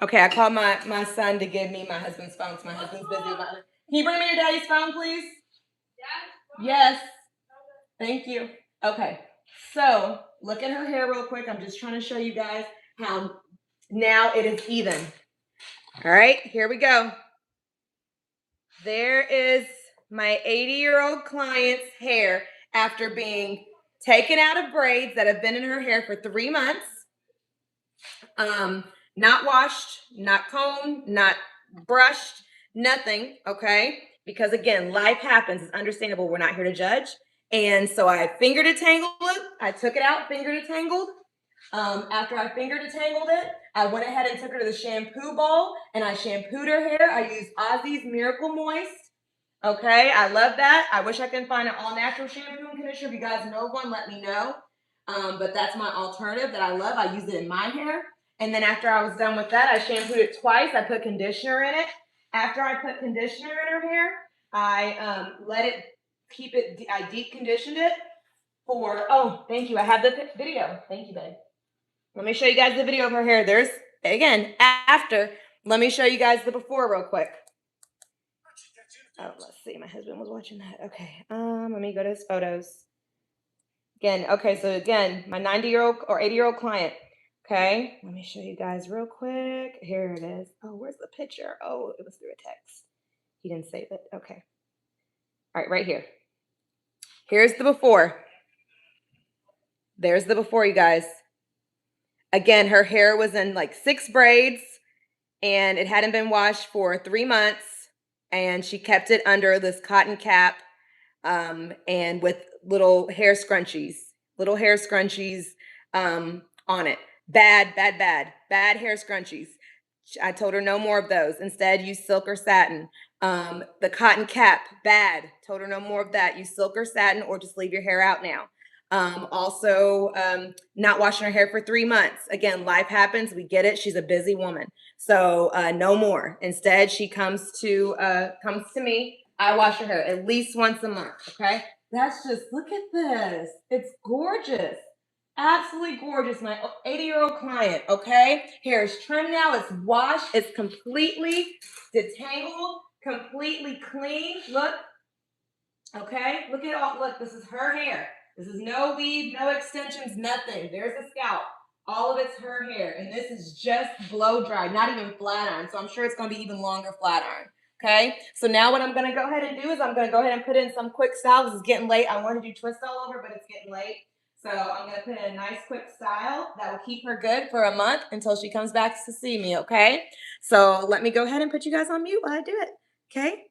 Okay, I called my son to give me my husband's phone, so my husband's busy. Can you bring me your daddy's phone, please? Yes. Thank you. Okay. So look at her hair real quick. I'm just trying to show you guys how now it is even. All right, here we go. There is my 80-year-old client's hair after being taken out of braids that have been in her hair for 3 months. Not washed, not combed, not brushed, nothing, okay? Because again, life happens. It's understandable. We're not here to judge. And so I finger detangled it. I took it out, finger detangled. After I finger detangled it, I went ahead and took her to the shampoo bowl and I shampooed her hair. I used Ozzy's Miracle Moist. Okay, I love that. I wish I could find an all natural shampoo and conditioner. If you guys know one, let me know. But that's my alternative that I love. I use it in my hair. And then after I was done with that, I shampooed it twice. I put conditioner in it. After I put conditioner in her hair, I let it keep it. I deep conditioned it for. Oh, thank you. I have the video. Thank you, babe. Let me show you guys the video of her hair. There's again after. Let me show you guys the before real quick. Oh, let's see. My husband was watching that. Okay. Let me go to his photos. Again, okay, so again, my 90-year-old or 80-year-old client. Okay, let me show you guys real quick. Here it is. Oh, where's the picture? Oh, it was through a text. He didn't save it. Okay. All right, right here. Here's the before. There's the before, you guys. Again, her hair was in like 6 braids and it hadn't been washed for 3 months, and she kept it under this cotton cap, and with little hair scrunchies on it. Bad, bad, bad, bad hair scrunchies. I told her no more of those. Instead, use silk or satin. The cotton cap, bad. Told her no more of that. Use silk or satin, or just leave your hair out now. Also, not washing her hair for 3 months. Again, life happens. We get it. She's a busy woman, so no more. Instead, she comes to me. I wash her hair at least once a month. Okay, that's just, look at this. It's gorgeous. Absolutely gorgeous. My 80-year-old client, okay? Hair is trimmed now. It's washed. It's completely detangled, completely clean. Look, okay? Look at all, look, this is her hair. This is no weave, no extensions, nothing. There's the scalp. All of it's her hair. And this is just blow dried, not even flat iron. So I'm sure it's going to be even longer flat iron. Okay, so now what I'm going to go ahead and do is I'm going to go ahead and put in some quick style. This is getting late. I wanted to do twist all over, but it's getting late. So I'm going to put in a nice quick style that will keep her good for a month until she comes back to see me, okay? So let me go ahead and put you guys on mute while I do it, okay?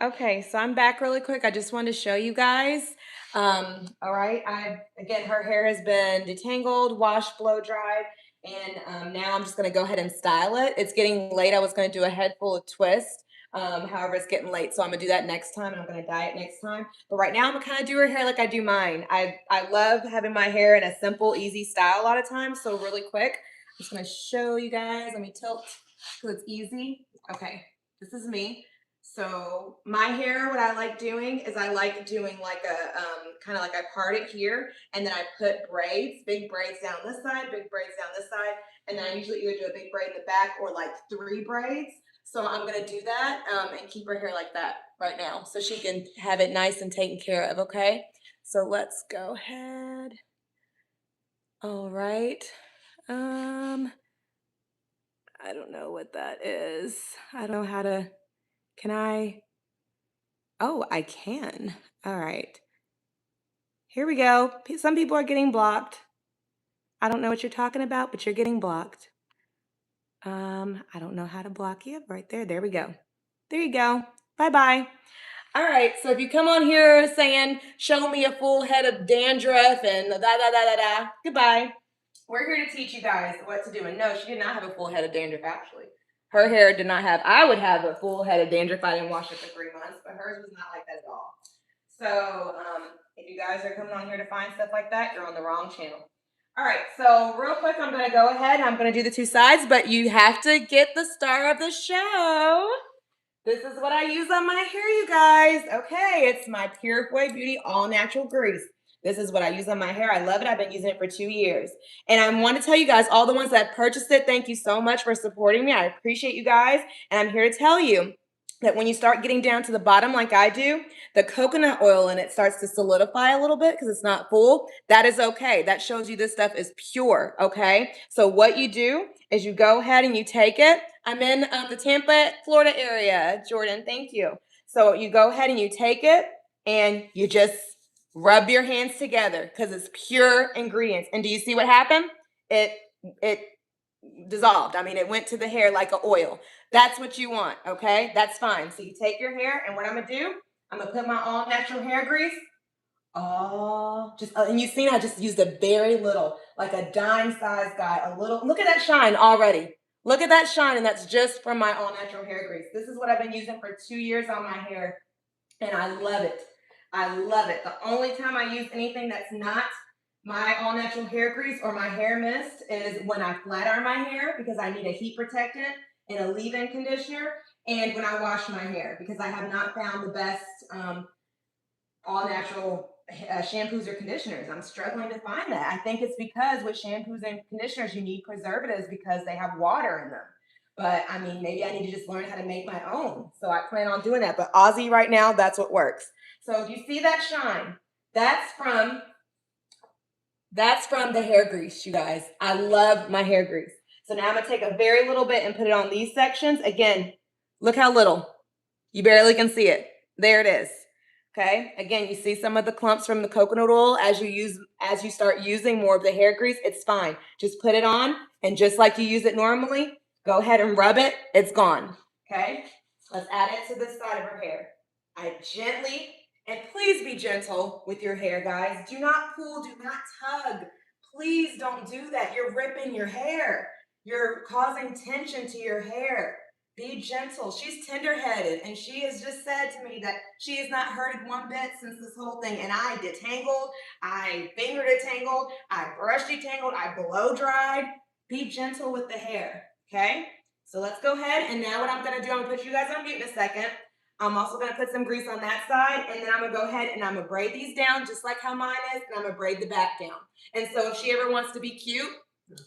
Okay, so I'm back really quick. I just wanted to show you guys. All right, again, her hair has been detangled, washed, blow dried, and now I'm just gonna go ahead and style it. It's getting late. I was gonna do a head full of twist, However, it's getting late, so I'm gonna do that next time, and I'm gonna dye it next time. But right now, I'm gonna kind of do her hair like I do mine. I love having my hair in a simple, easy style a lot of times. So really quick, I'm just gonna show you guys. Let me tilt because it's easy. Okay, this is me. So my hair, what I like doing is I like doing like a kind of like I part it here, and then I put braids, big braids down this side, big braids down this side, and then I usually either do a big braid in the back or like 3 braids. So I'm gonna do that and keep her hair like that right now, so she can have it nice and taken care of. Okay. So let's go ahead. All right. I don't know what that is. I don't know how to. Can I? Oh, I can. All right. Here we go. Some people are getting blocked. I don't know what you're talking about, but you're getting blocked. I don't know how to block you. Right there. There we go. There you go. Bye-bye. All right. So if you come on here saying, show me a full head of dandruff and da da da da da, goodbye. We're here to teach you guys what to do. And no, she did not have a full head of dandruff, actually. Her hair did not have, I would have a full head of dandruff if I didn't wash it for 3 months, but hers was not like that at all. So if you guys are coming on here to find stuff like that, you're on the wrong channel. All right, so real quick, I'm going to go ahead and I'm going to do the 2 sides, but you have to get the star of the show. This is what I use on my hair, you guys. Okay, it's my Purifoy Beauty All Natural Grease. This is what I use on my hair. I love it. I've been using it for 2 years. And I want to tell you guys, all the ones that purchased it, thank you so much for supporting me. I appreciate you guys. And I'm here to tell you that when you start getting down to the bottom like I do, the coconut oil in it starts to solidify a little bit because it's not full. That is okay. That shows you this stuff is pure, okay? So what you do is you go ahead and you take it. I'm in the Tampa, Florida area, Jordan, thank you. So you go ahead and you take it and you just rub your hands together because it's pure ingredients. And do you see what happened? It dissolved. I mean, it went to the hair like an oil. That's what you want, okay? That's fine. So you take your hair, and what I'm gonna do, I'm gonna put my all natural hair grease. Oh, just and you've seen I just used a very little, like a dime size guy, a little. Look at that shine already. Look at that shine, and that's just from my all natural hair grease. This is what I've been using for 2 years on my hair, and I love it. I love it. The only time I use anything that's not my all natural hair grease or my hair mist is when I flat iron my hair because I need a heat protectant and a leave-in conditioner, and when I wash my hair because I have not found the best all natural shampoos or conditioners. I'm struggling to find that. I think it's because with shampoos and conditioners, you need preservatives because they have water in them. But I mean, maybe I need to just learn how to make my own. So I plan on doing that. But Aussie right now, that's what works. So if you see that shine, that's from the hair grease, you guys. I love my hair grease. So now I'm gonna take a very little bit and put it on these sections. Again, look how little. You barely can see it. There it is. Okay. Again, you see some of the clumps from the coconut oil as you start using more of the hair grease, it's fine. Just put it on, and just like you use it normally, go ahead and rub it. It's gone. Okay. Let's add it to this side of her hair. I gently, and please be gentle with your hair, guys. Do not pull, do not tug. Please don't do that. You're ripping your hair. You're causing tension to your hair. Be gentle. She's tender-headed, and she has just said to me that she has not hurted one bit since this whole thing. And I detangled, I finger detangled, I brush detangled, I blow dried. Be gentle with the hair, okay? So let's go ahead, and now what I'm gonna do, I'm gonna put you guys on mute in a second. I'm also gonna put some grease on that side, and then I'm gonna go ahead and I'm gonna braid these down just like how mine is, and I'm gonna braid the back down. And so if she ever wants to be cute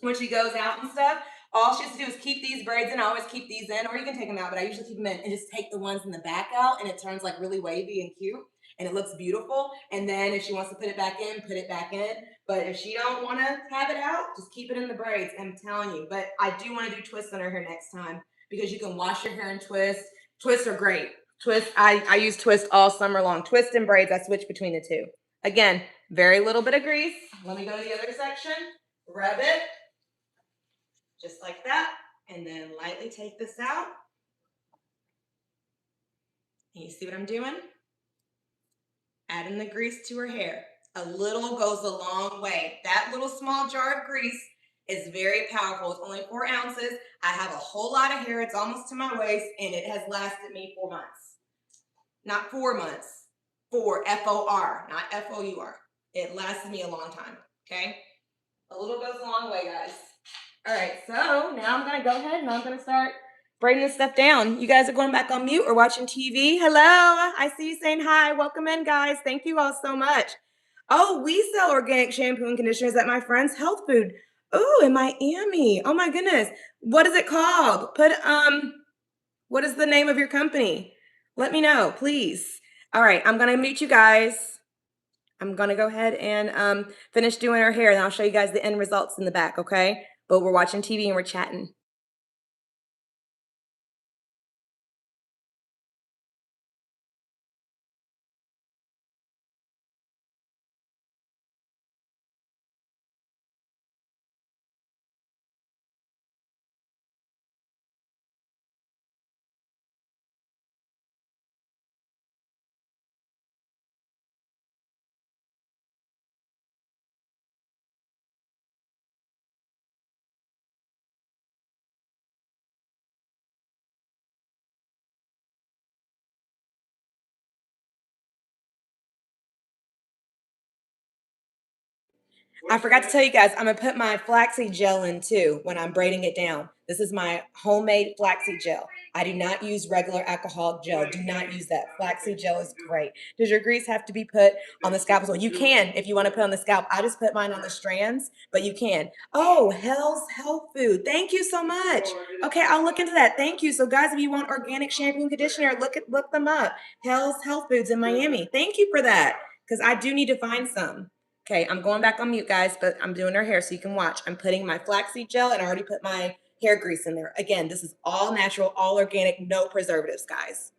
when she goes out and stuff, all she has to do is keep these braids in. I always keep these in, or you can take them out, but I usually keep them in and just take the ones in the back out, and it turns like really wavy and cute, and it looks beautiful. And then if she wants to put it back in, put it back in. But if she don't want to have it out, just keep it in the braids. I'm telling you. But I do want to do twists on her hair next time because you can wash your hair and twist. Twists are great. Twist. I use twist all summer long. Twist and braids. I switch between the two. Again, very little bit of grease. Let me go to the other section. Rub it. Just like that, and then lightly take this out. And you see what I'm doing? Adding the grease to her hair. A little goes a long way. That little small jar of grease It's very powerful. It's only 4 ounces. I have a whole lot of hair. It's almost to my waist, and it has lasted me 4 months. Not 4 months. Four, F-O-R, not F-O-U-R. It lasted me a long time. Okay? A little goes a long way, guys. All right, so now I'm gonna go ahead and I'm gonna start braiding this stuff down. You guys are going back on mute or watching TV. Hello, I see you saying hi. Welcome in, guys. Thank you all so much. Oh, we sell organic shampoo and conditioners at my friend's health food. Oh, in Miami. Oh my goodness. What is it called? What is the name of your company? Let me know, please. All right, I'm gonna mute you guys. I'm gonna go ahead and finish doing her hair, and I'll show you guys the end results in the back, okay? But we're watching TV and we're chatting. I forgot to tell you guys, I'm gonna put my flaxseed gel in too when I'm braiding it down. This is my homemade flaxseed gel. I do not use regular alcoholic gel. Do not use that. Flaxseed gel is great. Does your grease have to be put on the scalp as well? You can if you want to put on the scalp. I just put mine on the strands, but you can. Oh, Hell's Health Food. Thank you so much. Okay, I'll look into that. Thank you. So guys, if you want organic shampoo and conditioner, look them up. Hell's Health Foods in Miami. Thank you for that. Because I do need to find some. Okay, I'm going back on mute, guys, but I'm doing her hair so you can watch. I'm putting my flaxseed gel and I already put my hair grease in there. Again, this is all natural, all organic, no preservatives, guys.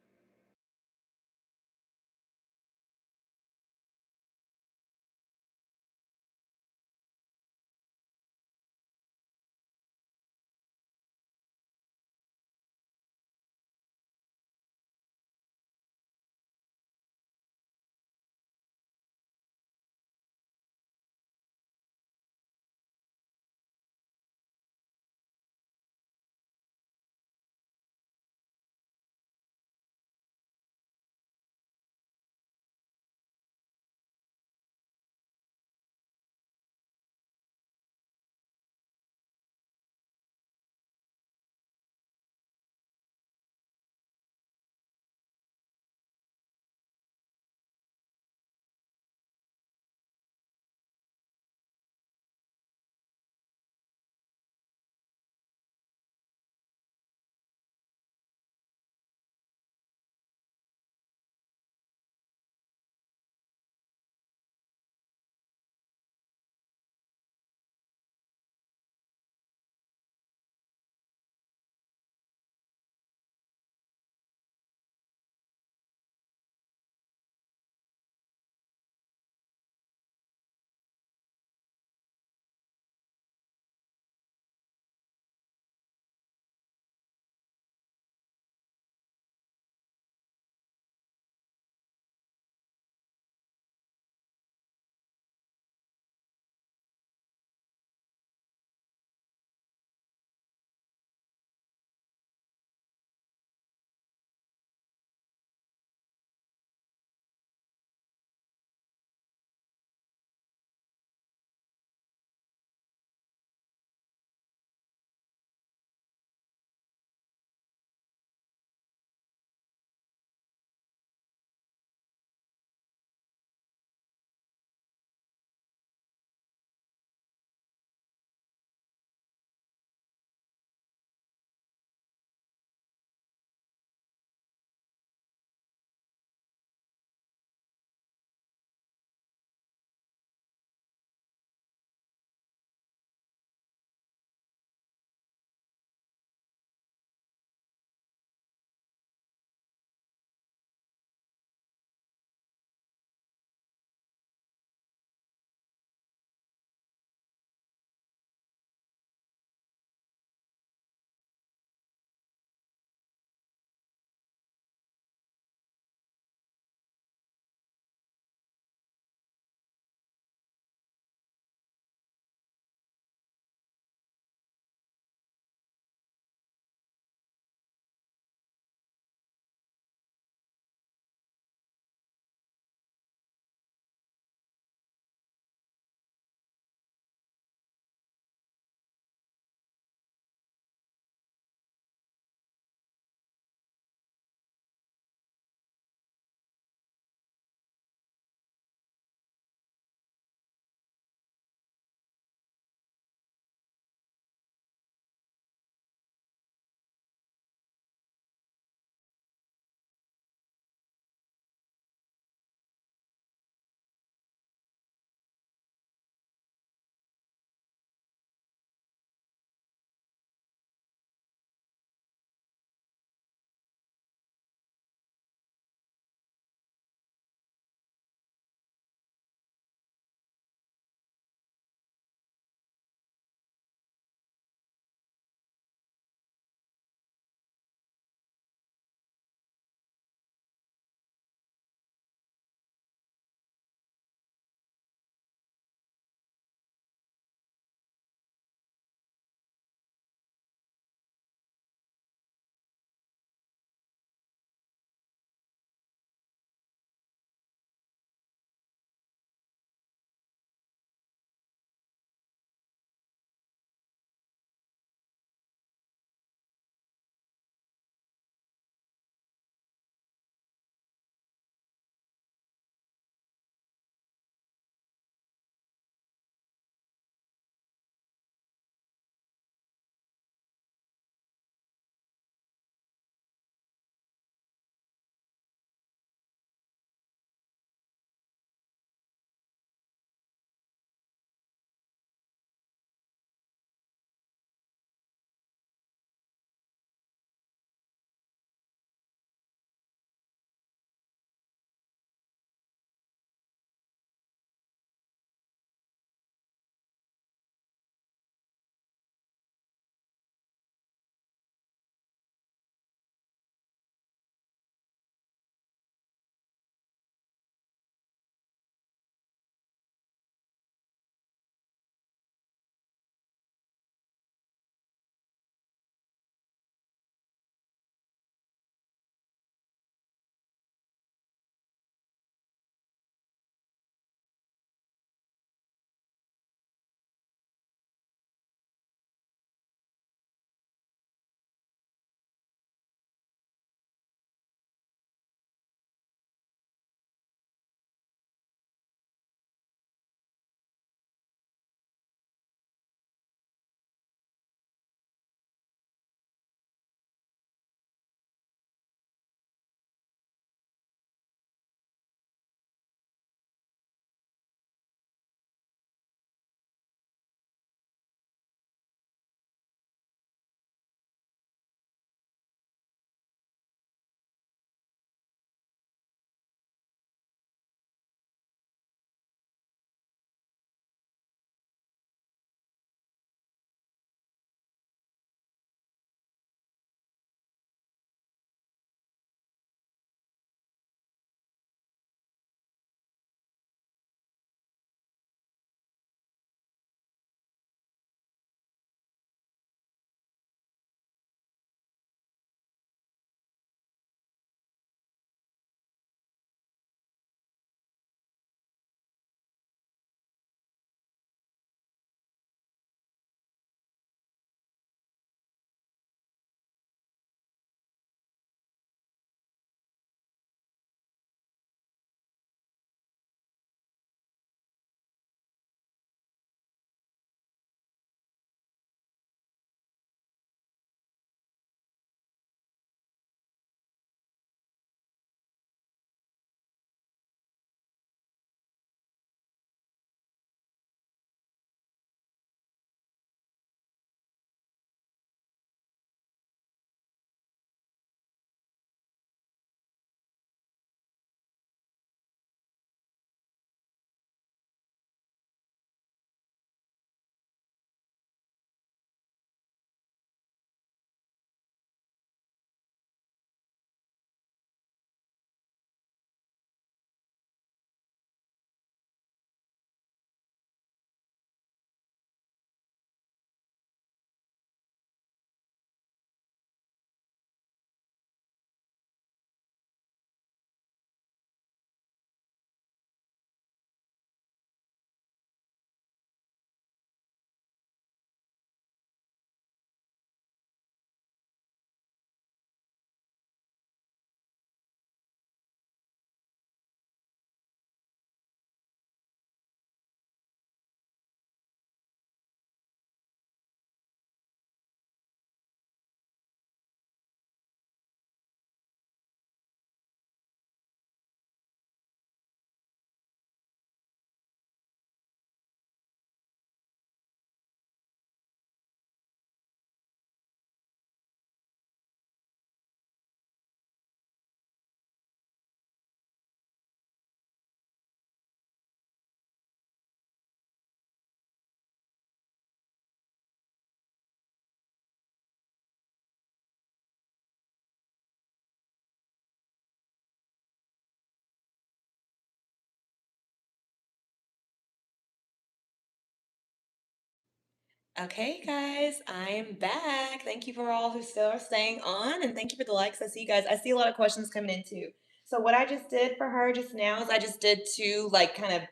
Okay, guys, I'm back. Thank you for all who still are staying on, and thank you for the likes. I see you guys. I see a lot of questions coming in too. So what I just did for her just now is I just did two like kind of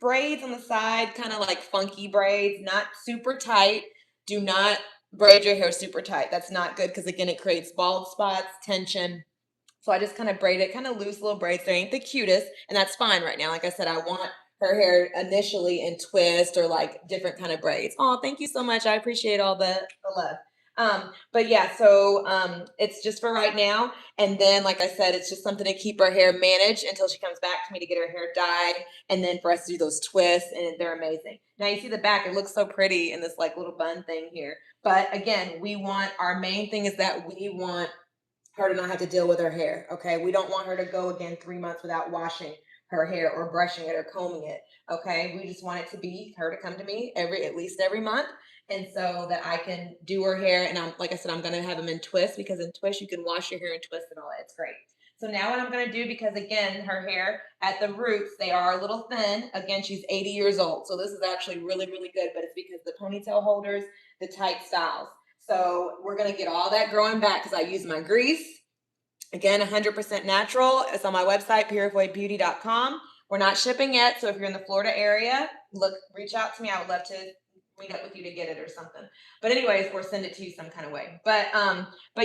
braids on the side, kind of like funky braids, not super tight. Do not braid your hair super tight. That's not good because again, it creates bald spots, tension. So I just kind of braid it, kind of loose little braids. They ain't the cutest, and that's fine right now. Like I said, I want her hair initially in twist or like different kind of braids. Oh, thank you so much. I appreciate all the love. But yeah, so it's just for right now. And then, like I said, it's just something to keep her hair managed until she comes back to me to get her hair dyed. And then for us to do those twists, and they're amazing. Now you see the back, it looks so pretty in this like little bun thing here. But again, we want our main thing is that we want her to not have to deal with her hair. Okay. We don't want her to go again 3 months without washing her hair or brushing it or combing it. Okay. We just want it to be her to come to me at least every month. And so that I can do her hair. And I'm like I said, I'm gonna have them in twist because in twist you can wash your hair and twist and all that. It's great. So now what I'm gonna do, because again, her hair at the roots, they are a little thin. Again, she's 80 years old. So this is actually really, really good, but it's because the ponytail holders, the tight styles. So we're gonna get all that growing back because I use my grease. Again, 100% natural. It's on my website, purifoybeauty.com. We're not shipping yet, so if you're in the Florida area, reach out to me. I would love to meet up with you to get it or something. But anyways, or send it to you some kind of way. But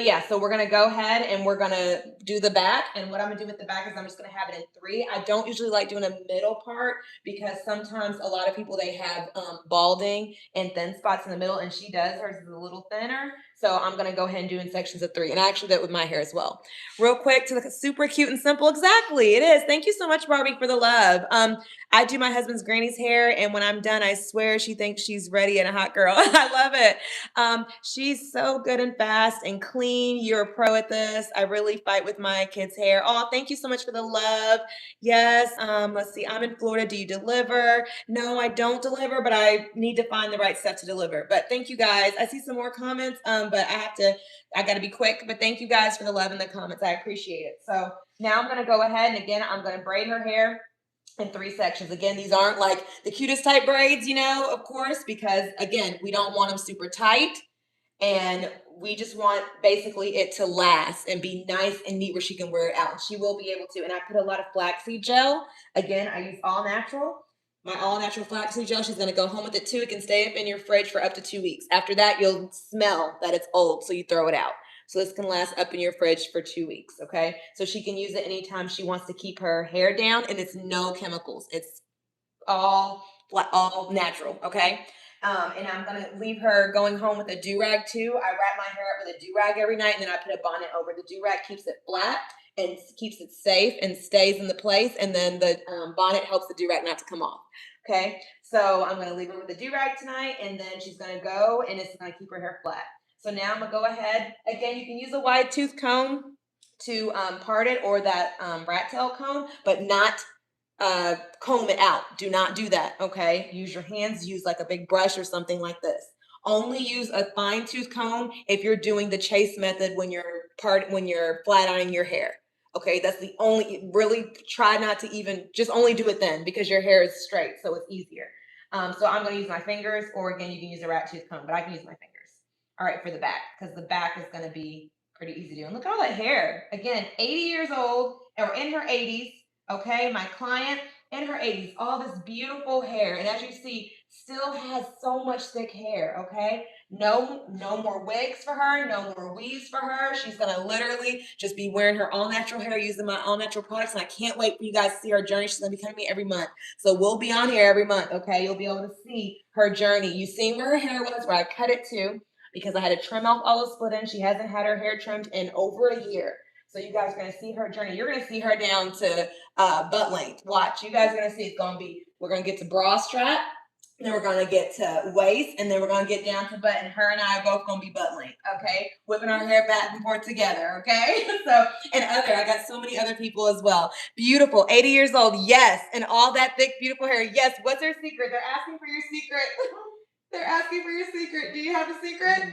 yeah, so we're gonna go ahead and we're gonna do the back. And what I'm gonna do with the back is I'm just gonna have it in three. I don't usually like doing a middle part because sometimes a lot of people they have balding and thin spots in the middle, and she does. Hers is a little thinner. So I'm gonna go ahead and do in sections of three. And I actually did it with my hair as well. Real quick to the super cute and simple. Exactly, it is. Thank you so much, Barbie, for the love. I do my husband's granny's hair, and when I'm done, I swear she thinks she's ready and a hot girl. I love it. She's so good and fast and clean. You're a pro at this. I really fight with my kids' hair. Oh, thank you so much for the love. Yes. Let's see. I'm in Florida. Do you deliver? No, I don't deliver, but I need to find the right stuff to deliver. But thank you guys. I see some more comments, but I got to be quick, but thank you guys for the love in the comments. I appreciate it. So now I'm going to go ahead and again, I'm going to braid her hair in three sections. Again, these aren't like the cutest type braids, of course, because again, we don't want them super tight and we just want basically it to last and be nice and neat where she can wear it out. She will be able to. And I put a lot of flaxseed gel. Again, I use all natural. My all natural flaxseed gel. She's gonna go home with it too. It can stay up in your fridge for up to 2 weeks. After that, you'll smell that it's old, so you throw it out. So this can last up in your fridge for 2 weeks. Okay. So she can use it anytime she wants to keep her hair down, and it's no chemicals. It's all natural, okay? And I'm gonna leave her going home with a do-rag too. I wrap my hair up with a do-rag every night, and then I put a bonnet over. The do-rag keeps it flat and keeps it safe and stays in the place, and then the bonnet helps the do-rag not to come off. Okay, so I'm gonna leave her with a do-rag tonight, and then she's gonna go, and it's gonna keep her hair flat. So now I'm gonna go ahead. Again, you can use a wide tooth comb to part it, or that rat tail comb, but not comb it out. Do not do that. Okay. Use your hands, use like a big brush or something like this. Only use a fine tooth comb if you're doing the chase method when you're flat ironing your hair. Okay, that's the only really try not to even just only do it then because your hair is straight, so it's easier. So I'm going to use my fingers, or again, you can use a rat tooth comb, but I can use my fingers. All right, for the back, because the back is going to be pretty easy to do. And look at all that hair. Again, 80 years old or in her 80s. Okay, my client in her 80s, all this beautiful hair, and as you see, still has so much thick hair. Okay, no more wigs for her, no more weaves for her. She's gonna literally just be wearing her all natural hair, using my all natural products, and I can't wait for you guys to see her journey. She's gonna be coming to me every month, so we'll be on here every month. Okay, you'll be able to see her journey. You seen where her hair was, where I cut it to, because I had to trim off all the split ends. She hasn't had her hair trimmed in over a year. So you guys are going to see her journey. You're going to see her down to butt length. Watch. You guys are going to see it's going to be, we're going to get to bra strap, then we're going to get to waist, and then we're going to get down to butt, and her and I are both going to be butt length, okay? Whipping our hair back and forth together, okay? So, I got so many other people as well. Beautiful, 80 years old, yes, and all that thick, beautiful hair, yes. What's her secret? They're asking for your secret. They're asking for your secret. Do you have a secret?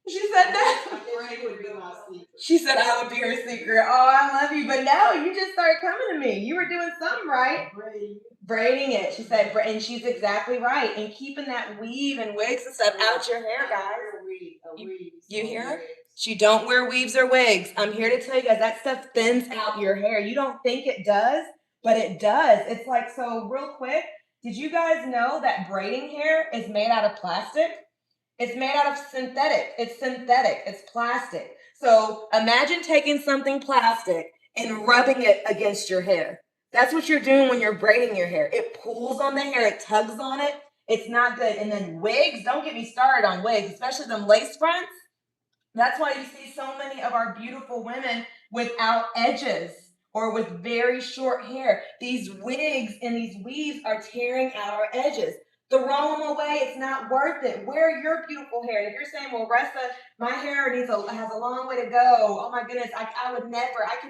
She said that. She said I would be her secret. Oh, I love you. But no, you just started coming to me. You were doing something right. Braiding it. She said, and she's exactly right. And keeping that weave and wigs and stuff out your hair, guys. You hear her? She don't wear weaves or wigs. I'm here to tell you guys that stuff thins out your hair. You don't think it does, but it does. It's like, so real quick, did you guys know that braiding hair is made out of plastic? It's made out of synthetic. It's synthetic. It's plastic. So imagine taking something plastic and rubbing it against your hair. That's what you're doing when you're braiding your hair. It pulls on the hair, it tugs on it. It's not good. And then wigs, don't get me started on wigs, especially them lace fronts. That's why you see so many of our beautiful women without edges or with very short hair. These wigs and these weaves are tearing out our edges. Throw them away. It's not worth it. Wear your beautiful hair. And if you're saying, well, Ressa, my hair has a long way to go. Oh my goodness, I could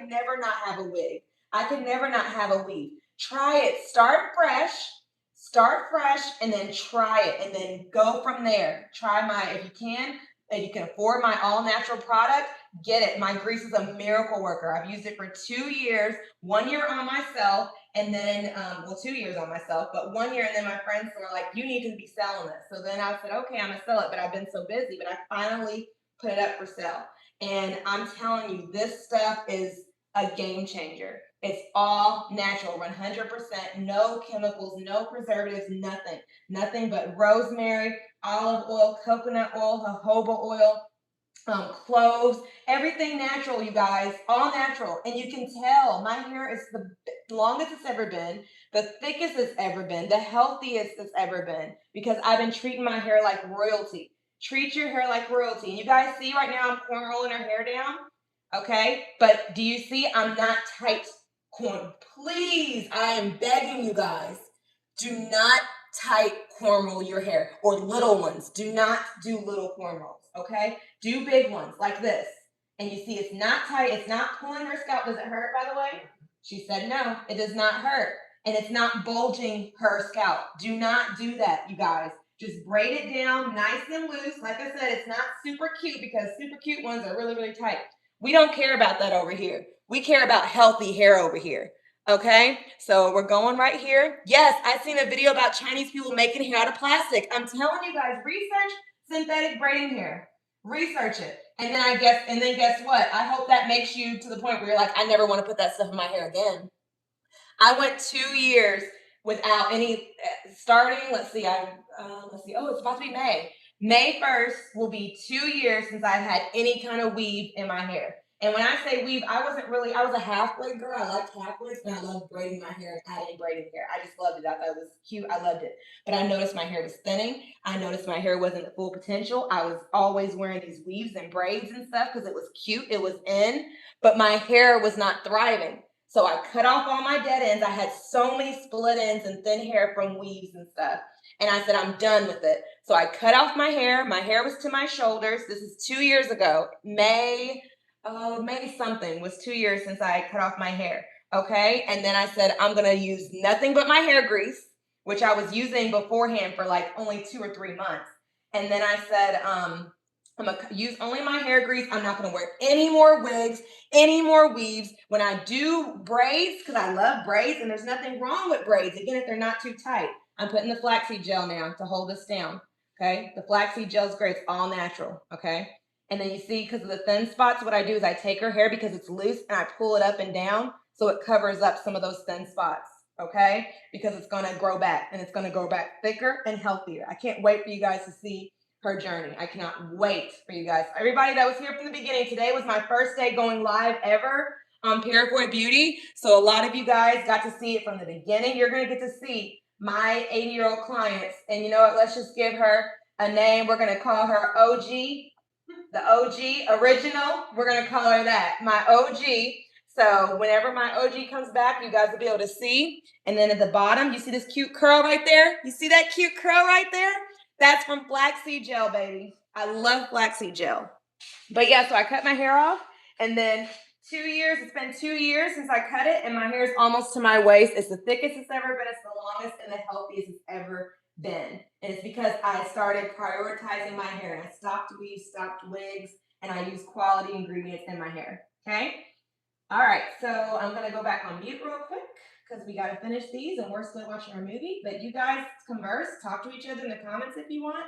never not have a wig. I could never not have a weave. Try it. Start fresh, and then try it, and then go from there. Try if you can afford my all natural product, get it. My grease is a miracle worker. I've used it for 2 years, 1 year on myself, and then, 2 years on myself, but 1 year, and then my friends were like, you need to be selling this. So then I said, okay, I'm gonna sell it, but I've been so busy, but I finally put it up for sale. And I'm telling you, this stuff is a game changer. It's all natural, 100%, no chemicals, no preservatives, nothing but rosemary, olive oil, coconut oil, jojoba oil, cloves, everything natural, you guys, all natural. And you can tell my hair is the longest it's ever been, the thickest it's ever been, the healthiest it's ever been, because I've been treating my hair like royalty. Treat your hair like royalty. And you guys see right now I'm corn rolling her hair down, okay? But do you see I'm not tight corn? Please, I am begging you guys, do not tight corn roll your hair, or little ones. Do not do little corn rolls, okay? Do big ones like this. And you see it's not tight. It's not pulling her scalp. Does it hurt, by the way? She said no, it does not hurt. And it's not bulging her scalp. Do not do that, you guys. Just braid it down nice and loose. Like I said, it's not super cute because super cute ones are really, really tight. We don't care about that over here. We care about healthy hair over here. Okay, so we're going right here. Yes, I've seen a video about Chinese people making hair out of plastic. I'm telling you guys, research synthetic braiding hair. Research it. And then guess what? I hope that makes you to the point where you're like, I never want to put that stuff in my hair again. I went 2 years without any starting. Let's see. Oh, it's about to be May. May 1st will be 2 years since I've had any kind of weave in my hair. And when I say weave, I was a half braid girl. I liked half braids, and I loved braiding my hair and adding braiding hair. I just loved it. I thought it was cute. I loved it. But I noticed my hair was thinning. I noticed my hair wasn't at full potential. I was always wearing these weaves and braids and stuff because it was cute. It was in, but my hair was not thriving. So I cut off all my dead ends. I had so many split ends and thin hair from weaves and stuff. And I said, I'm done with it. So I cut off my hair. My hair was to my shoulders. This is 2 years ago. May something was 2 years since I cut off my hair. Okay. And then I said, I'm going to use nothing but my hair grease, which I was using beforehand for like only 2 or 3 months. And then I said, I'm going to use only my hair grease. I'm not going to wear any more wigs, any more weaves. When I do braids, because I love braids, and there's nothing wrong with braids, again, if they're not too tight. I'm putting the flaxseed gel now to hold this down, okay? The flaxseed gel is great. It's all natural, okay? And then you see, because of the thin spots, what I do is I take her hair because it's loose, and I pull it up and down so it covers up some of those thin spots, okay? Because it's going to grow back, and it's going to grow back thicker and healthier. I can't wait for you guys to see her journey. I cannot wait for you guys. Everybody that was here from the beginning, today was my first day going live ever on Purifoy Beauty. So a lot of you guys got to see it from the beginning. You're going to get to see my 80-year-old clients. And you know what? Let's just give her a name. We're going to call her OG, the OG original. We're going to call her that, my OG. So whenever my OG comes back, you guys will be able to see. And then at the bottom, you see this cute curl right there? You see that cute curl right there? That's from flaxseed gel, baby. I love flaxseed gel. But yeah, so I cut my hair off, and then 2 years, it's been 2 years since I cut it, and my hair is almost to my waist. It's the thickest it's ever been. It's the longest and the healthiest it's ever been. And it's because I started prioritizing my hair, and I stopped weaves, stopped wigs, and I use quality ingredients in my hair, okay? All right, so I'm going to go back on mute real quick because we got to finish these and we're still watching our movie. But you guys converse, talk to each other in the comments if you want.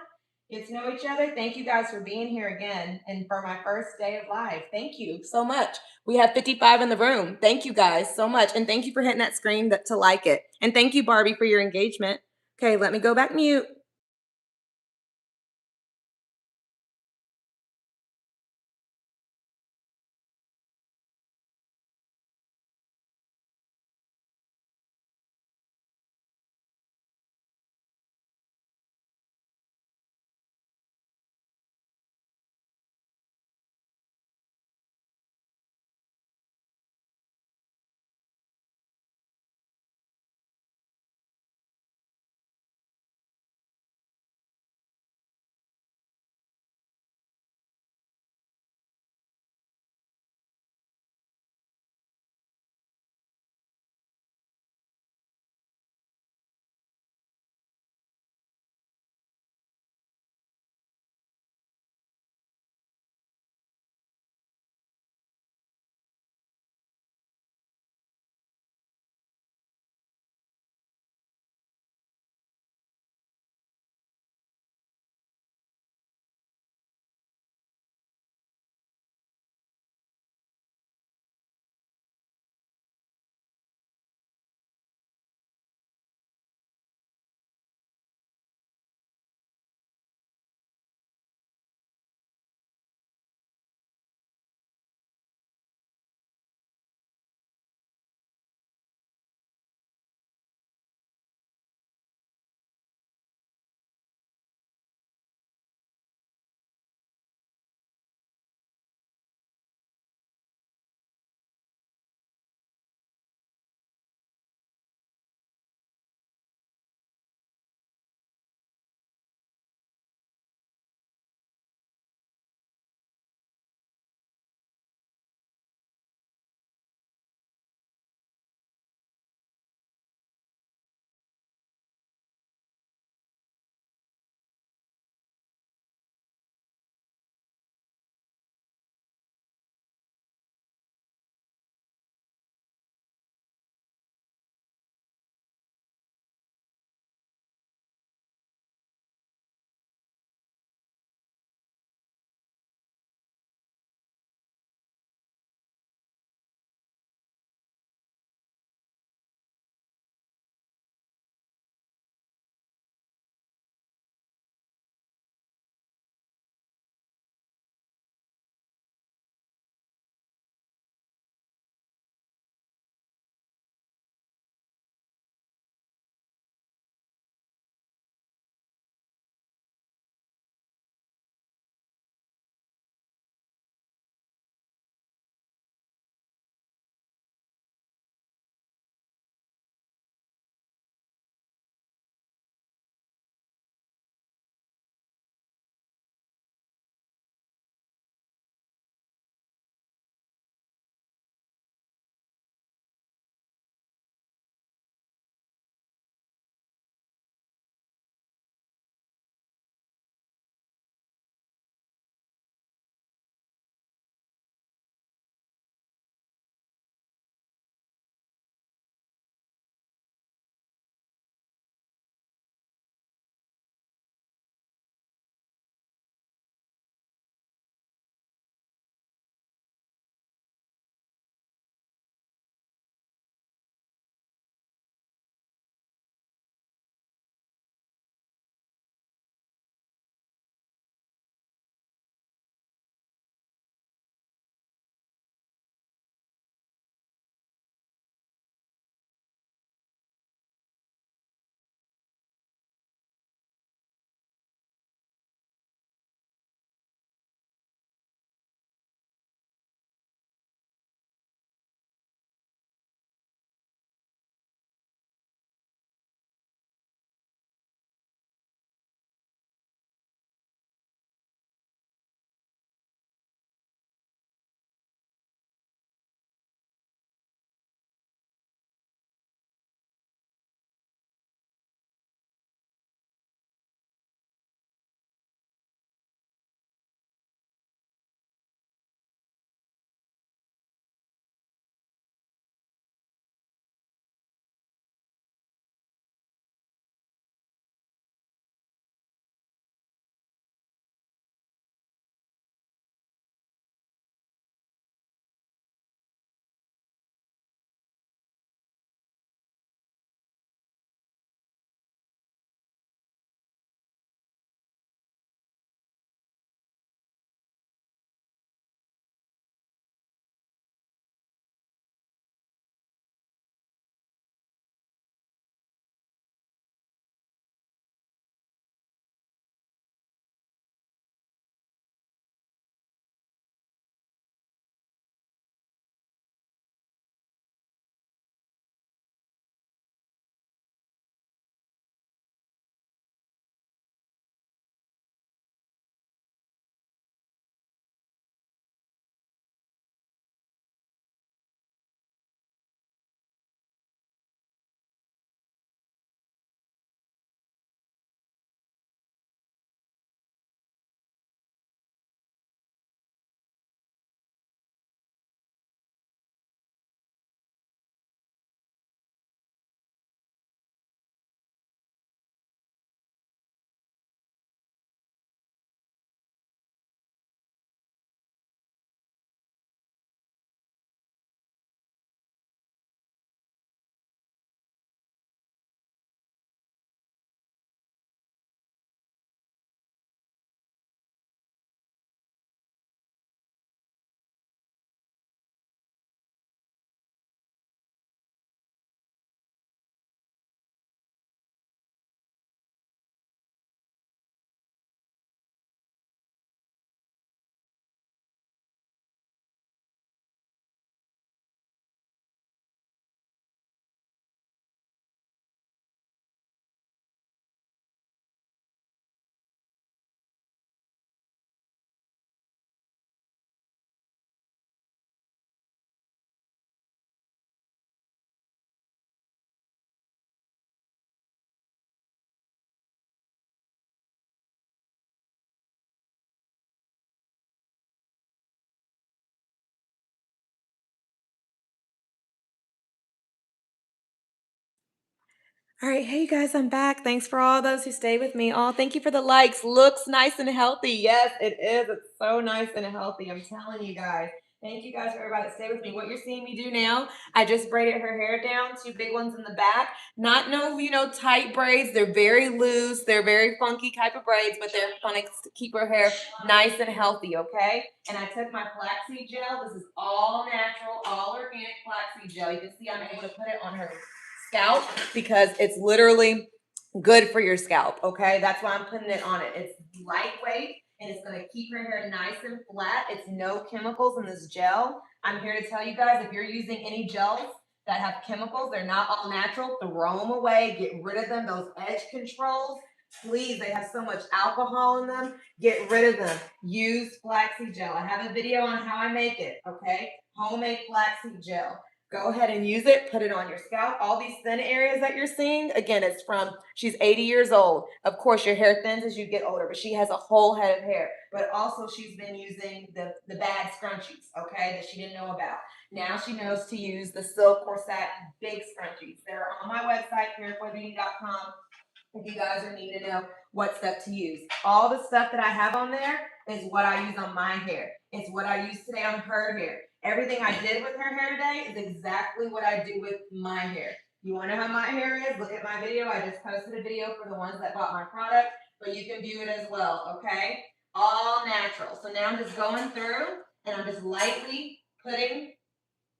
Get to know each other. Thank you guys for being here again and for my first day of live. Thank you so much. We have 55 in the room. Thank you guys so much. And thank you for hitting that screen to like it. And thank you, Barbie, for your engagement. Okay, let me go back mute. All right, hey you guys, I'm back. Thanks for all those who stayed with me. Oh, thank you for the likes. Looks nice and healthy. Yes, it is. It's so nice and healthy. I'm telling you guys. Thank you guys for everybody that stayed with me. What you're seeing me do now, I just braided her hair down, two big ones in the back. Not no, tight braids. They're very loose. They're very funky type of braids, but they're fun to keep her hair nice and healthy, okay? And I took my flaxseed gel. This is all natural, all organic flaxseed gel. You can see I'm able to put it on her scalp because it's literally good for your scalp. Okay, that's why I'm putting it on it. It's lightweight and it's going to keep your hair nice and flat. It's no chemicals in this gel. I'm here to tell you guys, if you're using any gels that have chemicals, they're not all natural, throw them away, get rid of them. Those edge controls, please, they have so much alcohol in them, get rid of them. Use flaxseed gel. I have a video on how I make it. Okay, homemade flaxseed gel. Go ahead and use it. Put it on your scalp. All these thin areas that you're seeing, again, it's from, she's 80 years old. Of course, your hair thins as you get older, but she has a whole head of hair. But also she's been using the bad scrunchies, okay, that she didn't know about. Now she knows to use the silk or satin big scrunchies. They're on my website, purifoybeauty.com. If you guys are needing to know what stuff to use. All the stuff that I have on there is what I use on my hair. It's what I use today on her hair. Everything I did with her hair today is exactly what I do with my hair. You want to know how my hair is? Look at my video. I just posted a video for the ones that bought my product, but you can view it as well, okay? All natural. So now I'm just going through and I'm just lightly putting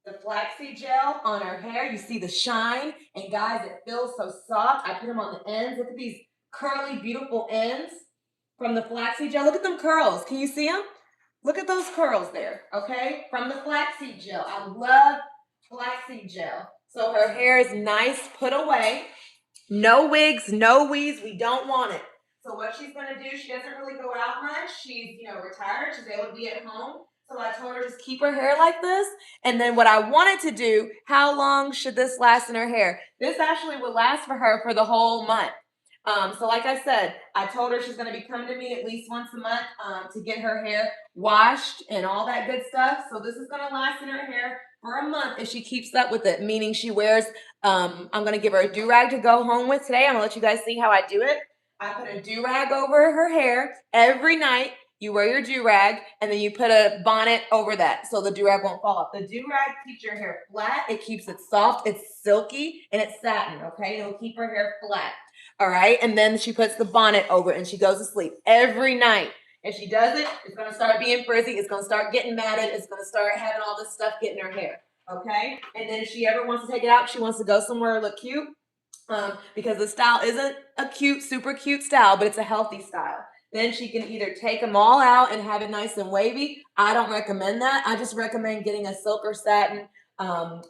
the flaxseed gel on her hair. You see the shine, and guys, it feels so soft. I put them on the ends. Look at these curly, beautiful ends from the flaxseed gel. Look at them curls. Can you see them? Look at those curls there, okay? From the flaxseed gel. I love flaxseed gel. So her hair is nice, put away. No wigs, no weaves. We don't want it. So what she's going to do, she doesn't really go out much. She's, retired. She's able to be at home. So I told her just keep her hair like this. And then what I wanted to do, how long should this last in her hair? This actually would last for her for the whole month. So like I said, I told her she's going to be coming to me at least once a month to get her hair washed and all that good stuff. So this is going to last in her hair for a month if she keeps up with it, meaning she wears, I'm going to give her a do-rag to go home with today. I'm going to let you guys see how I do it. I put a do-rag over her hair every night. You wear your do-rag, and then you put a bonnet over that so the do-rag won't fall off. The do-rag keeps your hair flat. It keeps it soft. It's silky, and it's satin, okay? It'll keep her hair flat, all right? And then she puts the bonnet over it, and she goes to sleep every night. If she doesn't, it's going to start being frizzy. It's going to start getting matted. It's going to start having all this stuff get in her hair, okay? And then if she ever wants to take it out, she wants to go somewhere look cute, because the style isn't a cute, super cute style, but it's a healthy style. Then she can either take them all out and have it nice and wavy. I don't recommend that. I just recommend getting a silk or satin,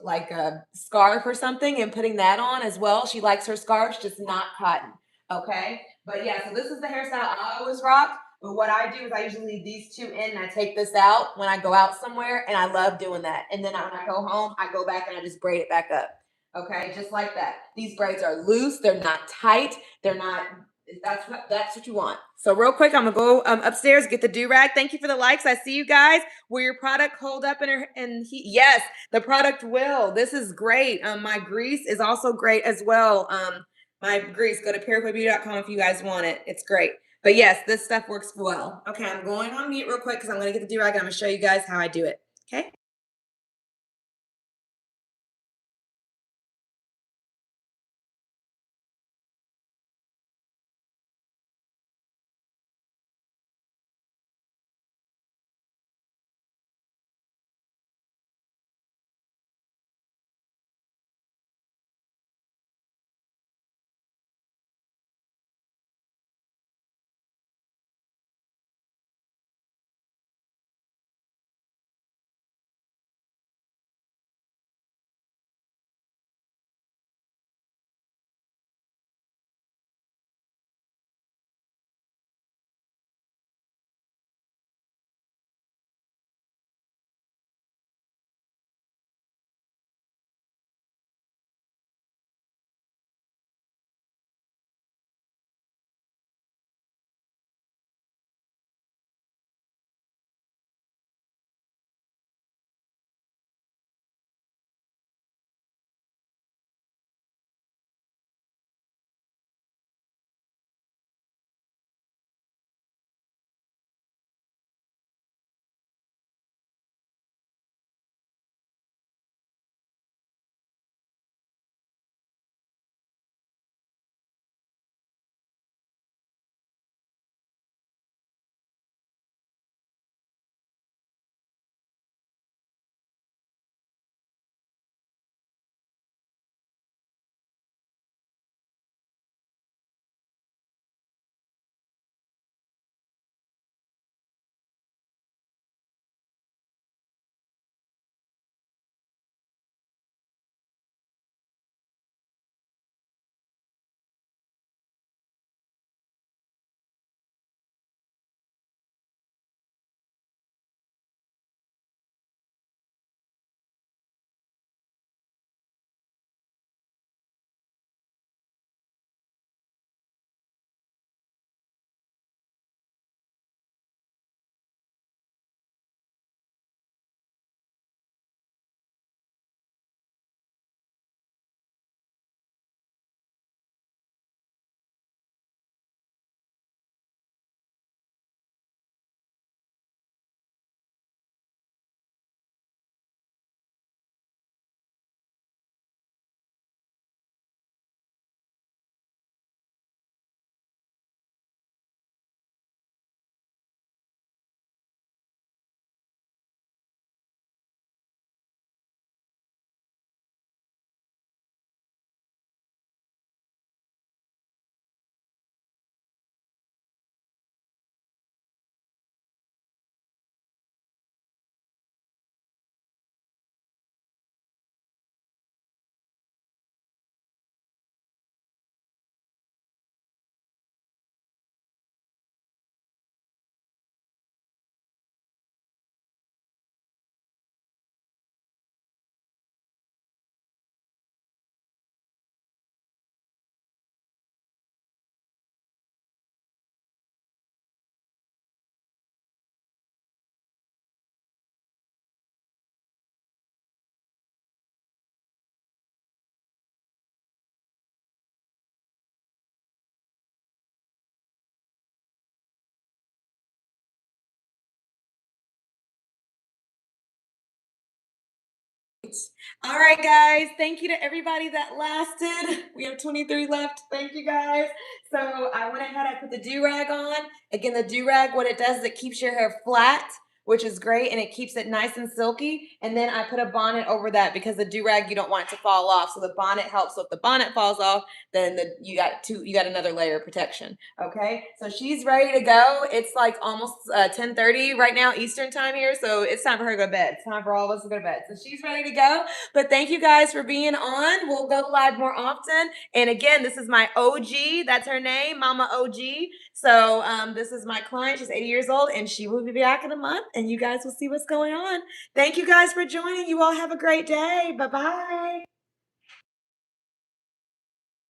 like a scarf or something, and putting that on as well. She likes her scarves, just not cotton. Okay. But yeah, so this is the hairstyle I always rock. But what I do is I usually leave these two in and I take this out when I go out somewhere, and I love doing that. And then when I go home, I go back and I just braid it back up. Okay, just like that. These braids are loose. They're not tight. They're not. That's what you want. So real quick, I'm gonna go upstairs, get the do-rag. Thank you for the likes. I see you guys. Will your product hold up in her and heat? Yes, the product will. This is great. My grease is also great as well. My grease, go to purifoybeauty.com if you guys want it. It's great. But yes, this stuff works well. Okay, I'm going on mute real quick because I'm gonna get the do-rag and I'm gonna show you guys how I do it. Okay. All right, guys. Thank you to everybody that lasted. We have 23 left. Thank you, guys. So I went ahead, I put the do-rag on. Again, the do-rag, what it does is it keeps your hair flat, which is great, and it keeps it nice and silky. And then I put a bonnet over that because the do-rag, you don't want it to fall off. So the bonnet helps. So if the bonnet falls off, then you got another layer of protection. Okay, so she's ready to go. It's like almost 10:30 right now Eastern time here, so it's time for her to go to bed. It's time for all of us to go to bed. So she's ready to go. But thank you guys for being on. We'll go live more often. And again, this is my OG. That's her name, Mama OG. So this is my client. She's 80 years old, and she will be back in a month. And you guys will see what's going on. Thank you guys for joining. You all have a great day. Bye bye.